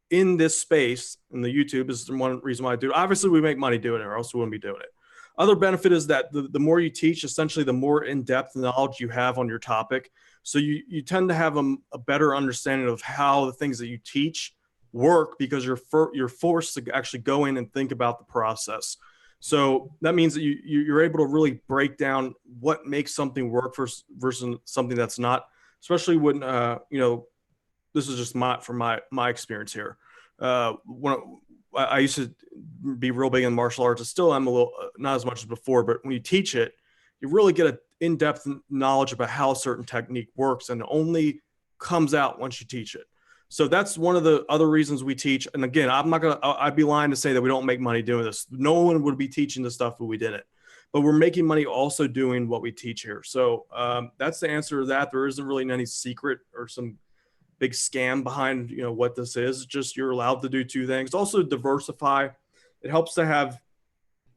in this space in the YouTube is one reason why I do it. Obviously, we make money doing it, or else we wouldn't be doing it. Other benefit is that the more you teach, essentially, the more in-depth knowledge you have on your topic. So you tend to have a better understanding of how the things that you teach work because you're forced to actually go in and think about the process. So that means that you're able to really break down what makes something work versus something that's not, especially when, this is just from my experience here. When I used to be real big in martial arts, I still am a little, not as much as before, but when you teach it, you really get an in-depth knowledge about how a certain technique works, and it only comes out once you teach it. So that's one of the other reasons we teach. And again, I'd be lying to say that we don't make money doing this. No one would be teaching this stuff if we didn't. But we're making money also doing what we teach here. So that's the answer to that. There isn't really any secret or some big scam behind what this is. Just you're allowed to do two things. Also diversify. It helps to have,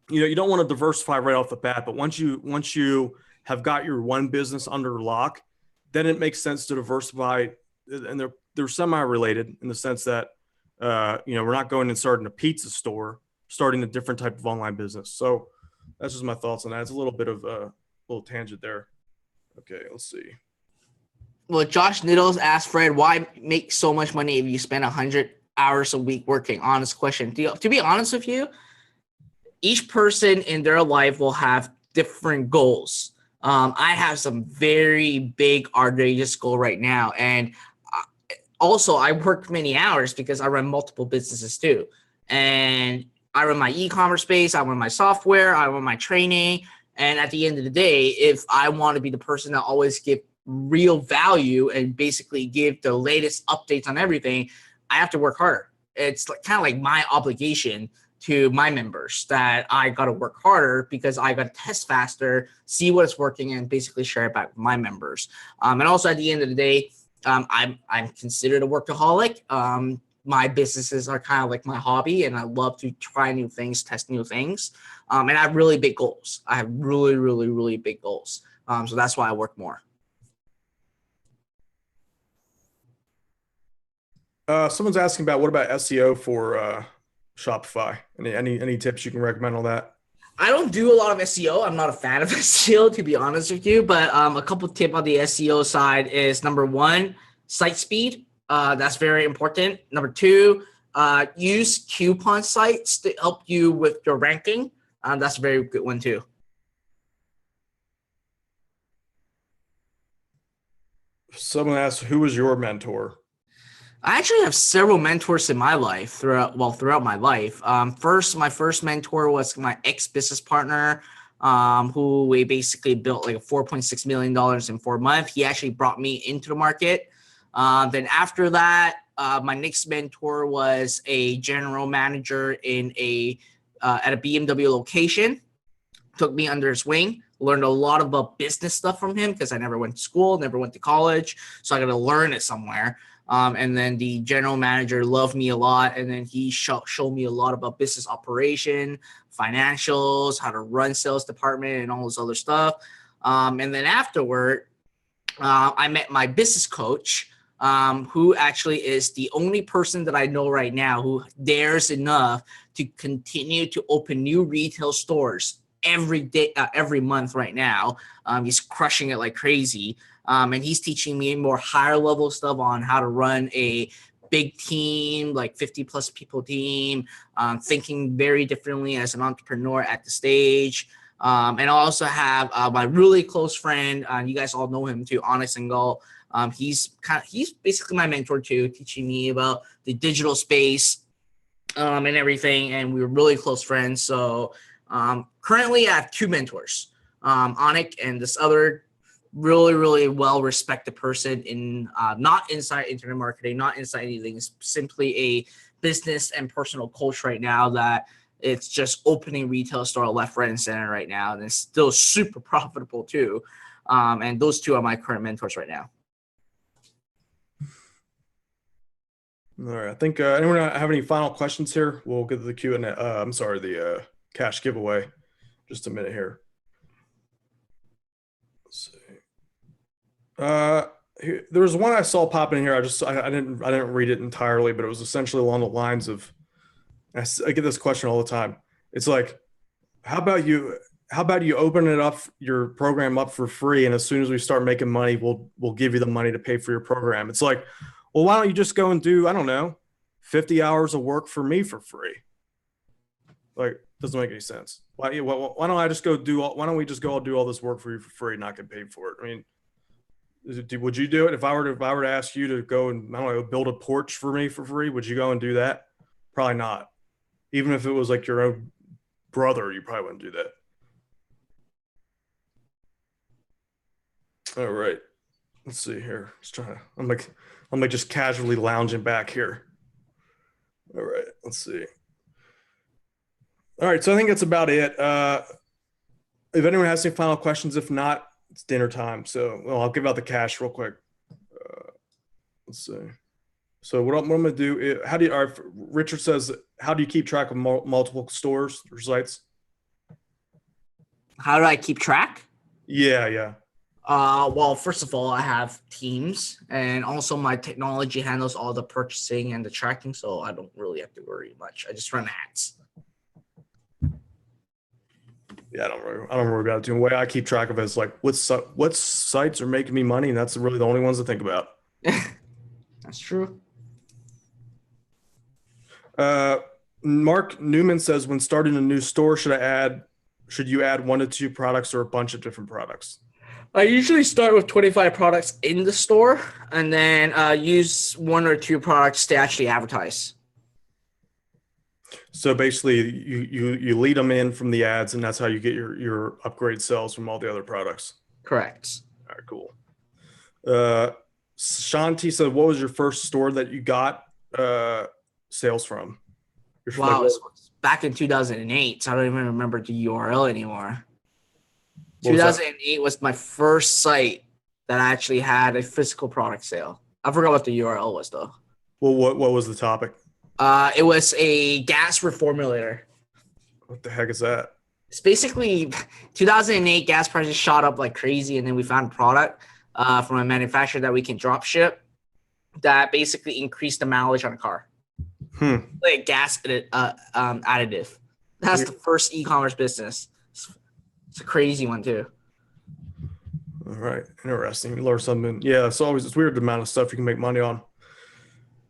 you don't want to diversify right off the bat, but once you have got your one business under lock, then it makes sense to diversify. And they're semi-related in the sense that we're not going and starting a pizza store, starting a different type of online business. So that's just my thoughts on that. It's a little bit of a little tangent there. Okay, let's see. Well, Josh Niddles asked Fred, why make so much money if you spend 100 hours a week working? Honest question. To be honest with you, each person in their life will have different goals. I have some very big outrageous goal right now. And also I work many hours because I run multiple businesses too. And I run my e-commerce space, I run my software, I run my training. And at the end of the day, if I want to be the person that always give real value and basically give the latest updates on everything, I have to work harder. It's kind of like my obligation to my members that I got to work harder because I got to test faster, see what is working, and basically share it back with my members. And also at the end of the day, I'm considered a workaholic. My businesses are kind of like my hobby, and I love to try new things, test new things. And I have really big goals. I have really, really, really big goals. So that's why I work more. Someone's asking about what about SEO for Shopify? Any tips you can recommend on that? I don't do a lot of SEO. I'm not a fan of SEO, to be honest with you. But a couple tips on the SEO side is, number one, site speed. That's very important. Number two, use coupon sites to help you with your ranking. That's a very good one too. Someone asked, who was your mentor? I actually have several mentors in my life throughout my life. First, my first mentor was my ex-business partner, who we basically built like a $4.6 million in 4 months. He actually brought me into the market. Then after that, my next mentor was a general manager in at a BMW location. Took me under his wing, learned a lot about business stuff from him because I never went to school, never went to college. So I got to learn it somewhere. And then the general manager loved me a lot. And then he showed me a lot about business operation, financials, how to run sales department and all this other stuff. And then afterward, I met my business coach, who actually is the only person that I know right now who dares enough to continue to open new retail stores every day, every month right now. He's crushing it like crazy. And he's teaching me more higher level stuff on how to run a big team, like 50 plus people team, thinking very differently as an entrepreneur at the stage. And I also have my really close friend. You guys all know him too, Honest and Gull. He's basically my mentor too, teaching me about the digital space and everything. And we were really close friends. So currently I have 2 mentors, Onik and this other really, really well-respected person in not inside internet marketing, not inside anything. It's simply a business and personal coach right now that it's just opening retail store left, right, and center right now. And it's still super profitable too. And those 2 are my current mentors right now. All right. I think anyone have any final questions here? We'll get to the Q&A. I'm sorry, the cash giveaway. Just a minute here. Let's see. There was one I saw pop in here. I didn't read it entirely, but it was essentially along the lines of, I get this question all the time. It's like, how about you open it up, your program up for free, and as soon as we start making money, we'll give you the money to pay for your program. It's like, well, why don't you just go and do, I don't know, 50 hours of work for me for free? Like, doesn't make any sense. Why don't we just go all do all this work for you for free and not get paid for it? I mean, would you do it if I were to ask you to go and, I don't know, build a porch for me for free? Would you go and do that? Probably not. Even if it was like your own brother, you probably wouldn't do that. All right. Let's see here. I'm like just casually lounging back here. All right. Let's see. All right. So I think that's about it. If anyone has any final questions, if not, it's dinner time. So, well, I'll give out the cash real quick. Let's see. So what I'm going to do is, Richard says, how do you keep track of multiple stores or sites? How do I keep track? Yeah. Well, first of all, I have teams, and also my technology handles all the purchasing and the tracking, so I don't really have to worry much. I just run ads. Yeah, I don't worry about it too. The way I keep track of it is like what sites are making me money, and that's really the only ones to think about. That's true. Mark Newman says, when starting a new store, should you add 1 to 2 products or a bunch of different products? I usually start with 25 products in the store and then use 1 or 2 products to actually advertise. So basically, you lead them in from the ads, and that's how you get your upgrade sales from all the other products. Correct. All right, cool. Shanti said, what was your first store that you got sales from? Wow, it was back in 2008, so I don't even remember the URL anymore. 2008 was my first site that actually had a physical product sale. I forgot what the URL was though. Well, what was the topic? It was a gas reformulator. What the heck is that? It's basically 2008 gas prices shot up like crazy, and then we found a product from a manufacturer that we can drop ship that basically increased the mileage on a car. Like a gas additive. That's the first e-commerce business. It's a crazy one too. All right, interesting. You learn something. Yeah, it's weird the amount of stuff you can make money on.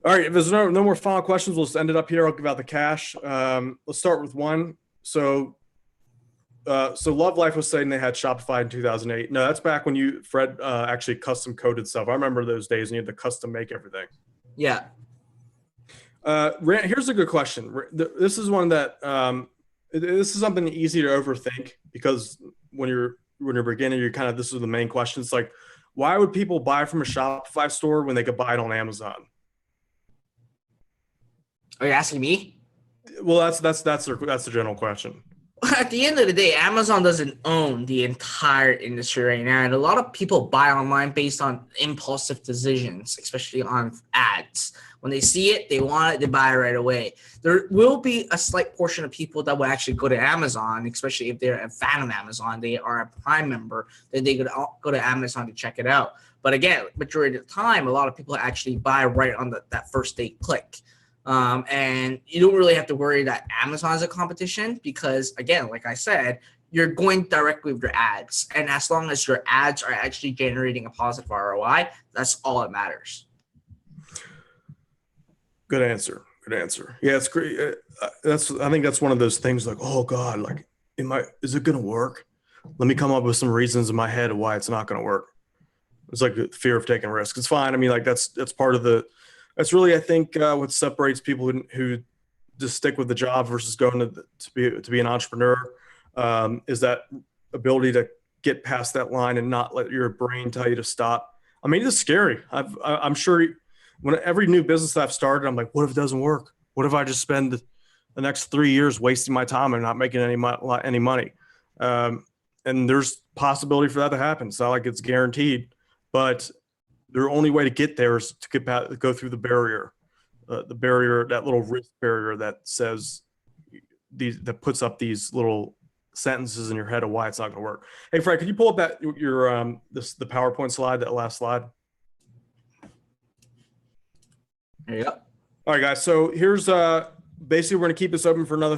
All right, if there's no more final questions, we'll just end it up here. I'll give out the cash. Let's start with one. So So Love Life was saying they had Shopify in 2008. No, that's back when Fred, actually custom coded stuff. I remember those days and you had to custom make everything. Yeah. Here's a good question. This is one that this is something easy to overthink because when you're beginning, you're kind of this is the main question. It's like, why would people buy from a Shopify store when they could buy it on Amazon? Are you asking me? Well, that's the general question. At the end of the day, Amazon doesn't own the entire industry right now. And a lot of people buy online based on impulsive decisions, especially on ads. When they see it, they want it, they buy it right away. There will be a slight portion of people that will actually go to Amazon, especially if they're a fan of Amazon, they are a Prime member, then they go to Amazon to check it out. But again, majority of the time, a lot of people actually buy right on that first day click. And you don't really have to worry that Amazon is a competition because, again, like I said, you're going directly with your ads. And as long as your ads are actually generating a positive ROI, that's all that matters. Good answer. Good answer. Yeah, it's great. I think that's one of those things like, oh God, like, is it going to work? Let me come up with some reasons in my head of why it's not going to work. It's like the fear of taking risks. It's fine. I mean, like that's part of that's really, I think, what separates people who just stick with the job versus going to be an entrepreneur, is that ability to get past that line and not let your brain tell you to stop. I mean, it's scary. I'm sure when every new business I've started, I'm like, what if it doesn't work? What if I just spend the next 3 years wasting my time and not making any money? And there's possibility for that to happen. It's not like it's guaranteed, but the only way to get there is to go through the barrier, that little risk barrier that says that puts up these little sentences in your head of why it's not going to work. Hey, Fred, could you pull up the PowerPoint slide, that last slide? Yep. All right, guys. So here's basically we're going to keep this open for another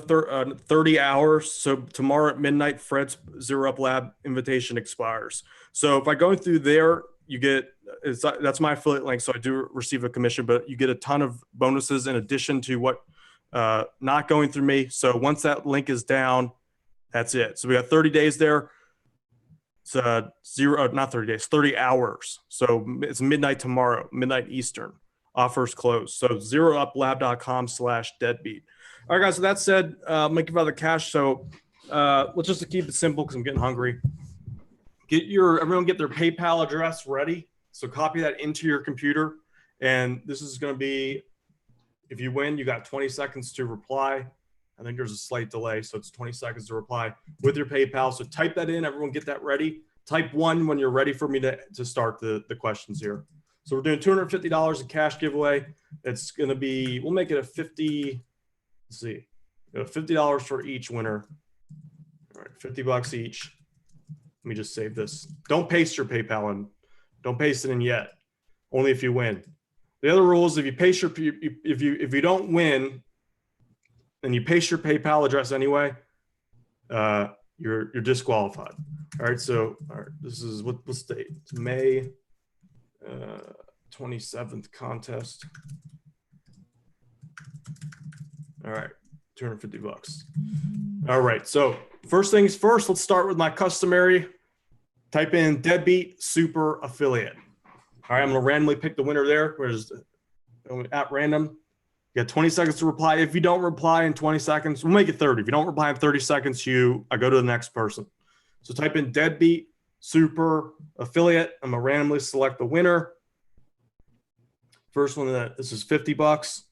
30 hours. So tomorrow at midnight, Fred's Zero Up Lab invitation expires. So if I go through there, that's my affiliate link. So I do receive a commission, but you get a ton of bonuses in addition to what not going through me. So once that link is down, that's it. So we got 30 days there. It's not 30 days, 30 hours. So it's midnight tomorrow, midnight Eastern. Offers closed. So zerouplab.com/deadbeat. All right, guys. So that said, make about the cash. So let's just keep it simple because I'm getting hungry. Everyone get their PayPal address ready. So copy that into your computer. And this is going to be, if you win, you got 20 seconds to reply. I think there's a slight delay. So it's 20 seconds to reply with your PayPal. So type that in. Everyone get that ready. Type 1 when you're ready for me to start the questions here. So we're doing $250 in cash giveaway. It's going to be, we'll make it a 50, let's see, $50 for each winner. All right, $50 each. Let me just save this. Don't paste your PayPal in. Don't paste it in yet. Only if you win. The other rule is if you don't win and you paste your PayPal address anyway, you're disqualified. All right. So this is what's the date? It's May 27th contest. All right, $250. All right, so first things first, let's start with my customary. Type in Deadbeat Super Affiliate. All right, I'm gonna randomly pick the winner there. Where's at random? You got 20 seconds to reply. If you don't reply in 20 seconds, we'll make it 30. If you don't reply in 30 seconds, I go to the next person. So type in Deadbeat Super Affiliate. I'm gonna randomly select the winner. First one, this is $50.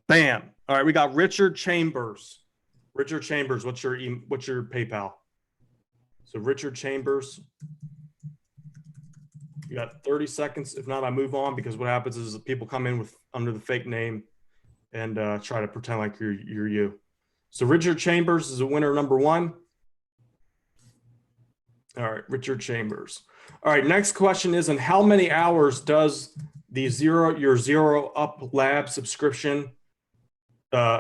Bam. All right, we got Richard Chambers. Richard Chambers, what's your PayPal? So Richard Chambers, you got 30 seconds. If not, I move on because what happens is people come in under the fake name and try to pretend like you're you. So Richard Chambers is a winner number 1. All right, Richard Chambers. All right, next question is, in how many hours does your Zero Up Lab subscription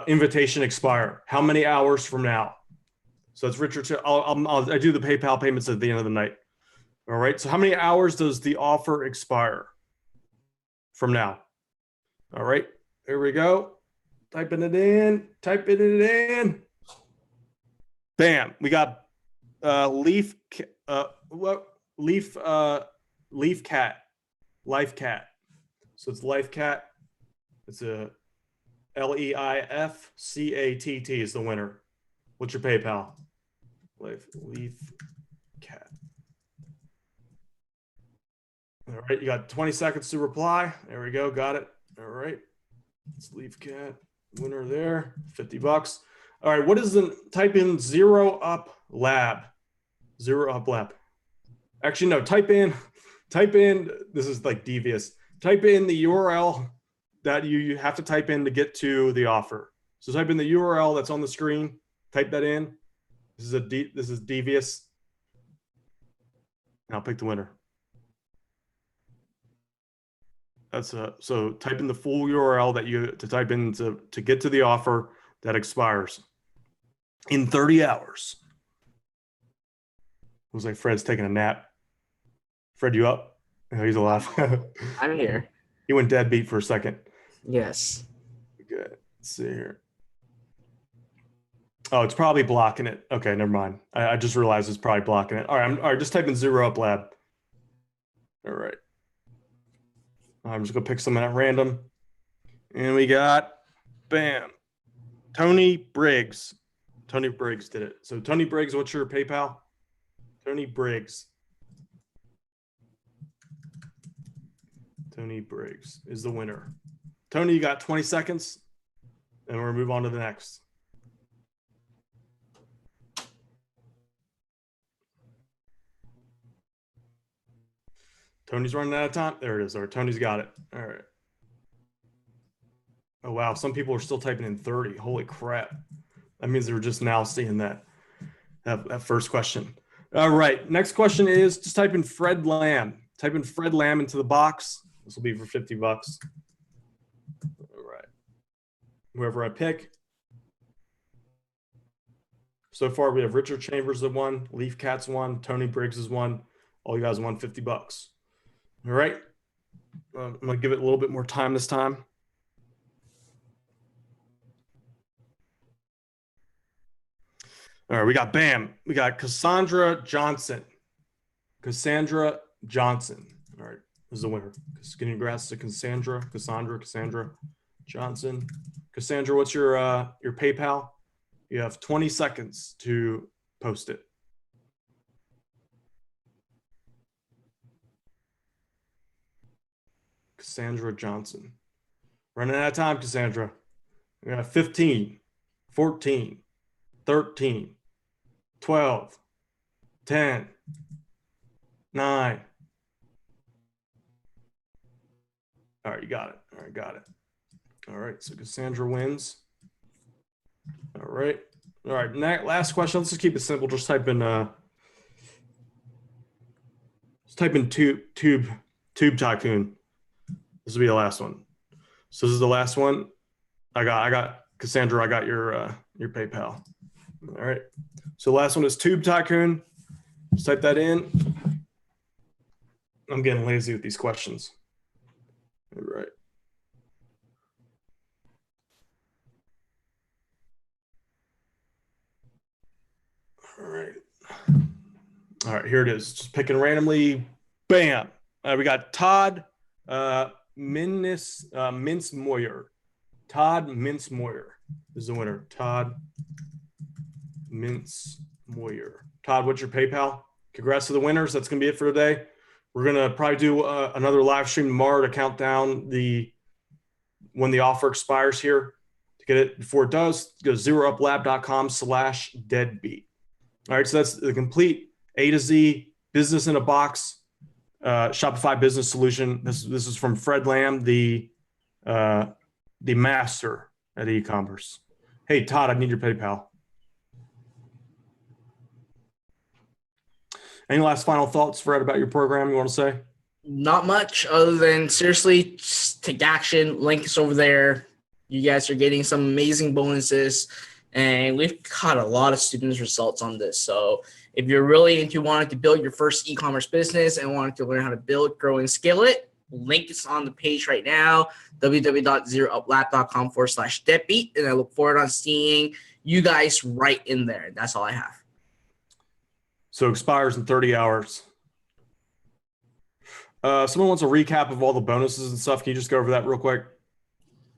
invitation expire? How many hours from now? So it's Richard. I do the PayPal payments at the end of the night. All right. So how many hours does the offer expire from now? All right. Here we go. Typing it in. Bam. We got Leaf, what? Leaf cat, life cat. So it's life cat. It's a LEIFCATT is the winner. What's your PayPal? Leaf cat. All right, you got 20 seconds to reply. There we go. Got it. All right. Let's leaf cat winner there. $50. All right. What is the type in zero up lab? Zero up lab. Actually, no, type in, this is like devious. Type in the URL that you have to type in to get to the offer. So type in the URL that's on the screen. Type that in. This is devious. And I'll pick the winner. So type in the full URL that you to type in to get to the offer that expires in 30 hours. It was like Fred's taking a nap. Fred, you up? Oh, he's alive. I'm here. He went deadbeat for a second. Yes. Good. Let's see here. Oh, it's probably blocking it. Okay, never mind. I just realized it's probably blocking it. All right, just type in zero up lab. All right. I'm just gonna pick someone at random. And we got, bam, Tony Briggs. Tony Briggs did it. So Tony Briggs, what's your PayPal? Tony Briggs. Tony Briggs is the winner. Tony, you got 20 seconds, and we're gonna move on to the next. Tony's running out of time. There it is. All right, Tony's got it. All right. Oh, wow. Some people are still typing in 30. Holy crap. That means they were just now seeing that first question. All right. Next question is just type in Fred Lam. Type in Fred Lam into the box. This will be for $50. All right. Whoever I pick. So far, we have Richard Chambers that won, Leaf Cats won, Tony Briggs has won. All you guys won $50. All right. I'm going to give it a little bit more time this time. All right, we got bam. We got Cassandra Johnson. Cassandra Johnson. All right, this is the winner. Congrats to Cassandra Johnson. Cassandra, what's your PayPal? You have 20 seconds to post it. Cassandra Johnson. Running out of time, Cassandra. We got 15, 14, 13, 12, 10, 9. All right, you got it. All right, got it. All right, so Cassandra wins. All right. All right, last question. Let's just keep it simple. Just type in tube tycoon. This will be the last one. So this is the last one. I got Cassandra, I got your PayPal. All right. So the last one is Tube Tycoon. Just type that in. I'm getting lazy with these questions. All right. All right. All right, here it is. Just picking randomly. Bam. We got Todd Mince-Moyer. Todd Mince-Moyer is the winner. Todd Mince-Moyer. Todd, what's your PayPal? Congrats to the winners. That's going to be it for today. We're going to probably do another live stream tomorrow to count down when the offer expires here. To get it before it does, go to zerouplab.com/deadbeat. All right, so that's the complete A to Z business in a box Shopify business solution. This is from Fred Lam, the master at e-commerce. Hey, Todd, I need your PayPal. Any last final thoughts, Fred, about your program you want to say? Not much other than seriously just take action. Link is over there. You guys are getting some amazing bonuses, and we've got a lot of students' results on this. So if you're really into wanting to build your first e-commerce business and wanting to learn how to build, grow, and scale it, link is on the page right now, www.zerouplab.com/deadbeat. And I look forward on seeing you guys right in there. That's all I have. So expires in 30 hours. Someone wants a recap of all the bonuses and stuff. Can you just go over that real quick?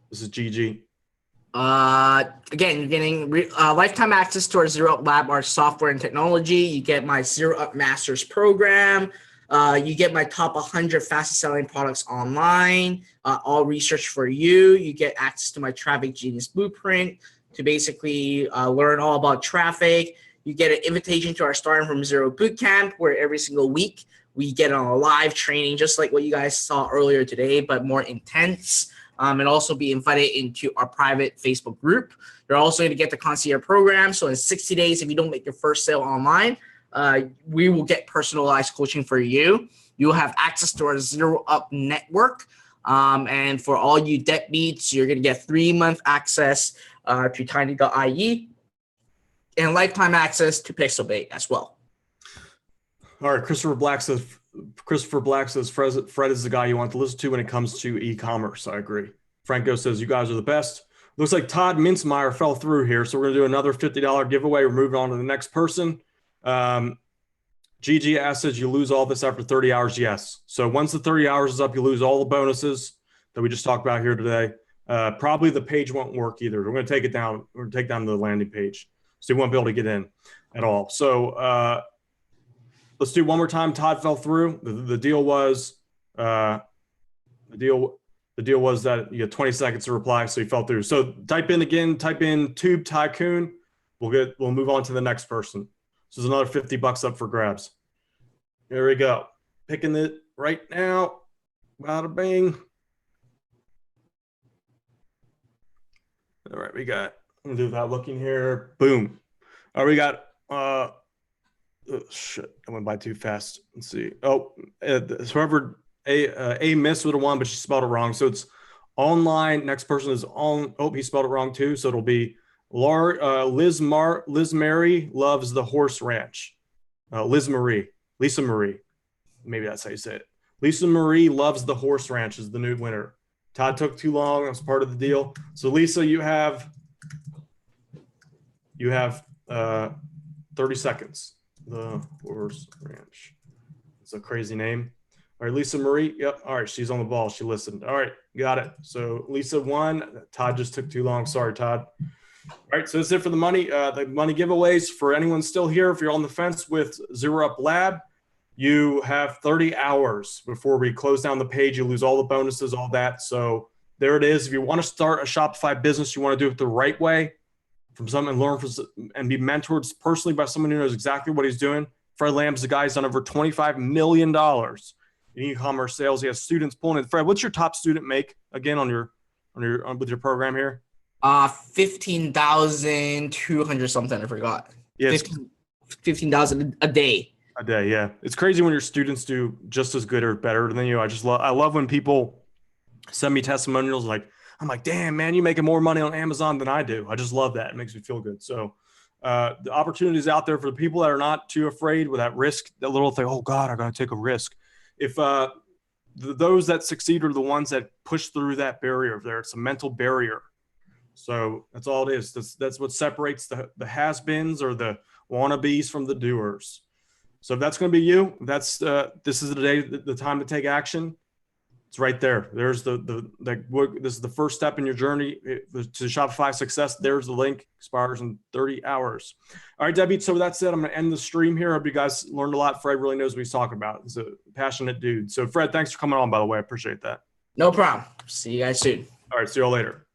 This is GG. Again, you're getting lifetime access to our Zero Up Lab, our software and technology. You get my Zero Up Masters program. You get my top 100 fastest selling products online, all research for you. You get access to my Traffic Genius Blueprint to basically learn all about traffic. You get an invitation to our Starting From Zero Bootcamp, where every single week we get on a live training, just like what you guys saw earlier today, but more intense. And also be invited into our private Facebook group. You're also going to get the concierge program. So in 60 days, if you don't make your first sale online, we will get personalized coaching for you. You'll have access to our Zero Up network. And for all you deadbeats, you're going to get 3-month access to tiny.ie and lifetime access to Pixelbait as well. All right, Christopher Black says Fred is the guy you want to listen to when it comes to e-commerce. I agree. Franco says you guys are the best. Looks like Todd Mintzmeyer fell through here, so we're going to do another $50 giveaway. We're moving on to the next person. GG says you lose all this after 30 hours. Yes. So once the 30 hours is up, you lose all the bonuses that we just talked about here today. Probably the page won't work either. We're going to take it down. We're going to take down the landing page, so you won't be able to get in at all. So let's do one more time. Todd fell through. The deal was that you had 20 seconds to reply, so he fell through. So type in Tube Tycoon. We'll move on to the next person. So there's another $50 up for grabs. There we go. Picking it right now. Bada bing. All right, we got. I'm gonna do that looking here. Boom. All right, we got. Oh, shit, I went by too fast. Let's see. Oh, whoever A missed with a 1, but she spelled it wrong. So it's online. Next person is on. Oh, he spelled it wrong too. So it'll be Liz Mary loves the horse ranch. Lisa Marie. Maybe that's how you say it. Lisa Marie loves the horse ranch is the new winner. Todd took too long. That's part of the deal. So Lisa, you have 30 seconds. The horse ranch. It's a crazy name. All right, Lisa Marie. Yep. All right, she's on the ball. She listened. All right, got it. So Lisa won. Todd just took too long. Sorry, Todd. All right, so that's it for the money giveaways. For anyone still here, if you're on the fence with Zero Up Lab, you have 30 hours before we close down the page. You lose all the bonuses, all that. So there it is. If you want to start a Shopify business, you want to do it the right way, from someone, learn from and be mentored personally by someone who knows exactly what he's doing. Fred Lam's the guy who's done over $25 million in e-commerce sales. He has students pulling in. Fred, what's your top student make again with your program here? 15,200 something. I forgot. Yeah, 15,000 a day. A day, yeah. It's crazy when your students do just as good or better than you. I love when people send me testimonials like, I'm like, damn, man, you're making more money on Amazon than I do. I just love that. It makes me feel good. So the opportunities out there for the people that are not too afraid with that risk, that little thing, oh God, I got to take a risk. If those that succeed are the ones that push through that barrier there, it's a mental barrier. So that's all it is. That's what separates the has-beens or the wannabes from the doers. So if that's going to be you, this is the day, the time to take action. It's right there. There's this is the first step in your journey to Shopify success. There's the link. Expires in 30 hours. All right, Debbie. So with that said, I'm going to end the stream here. I hope you guys learned a lot. Fred really knows what he's talking about. He's a passionate dude. So Fred, thanks for coming on, by the way. I appreciate that. No problem. See you guys soon. All right. See you all later.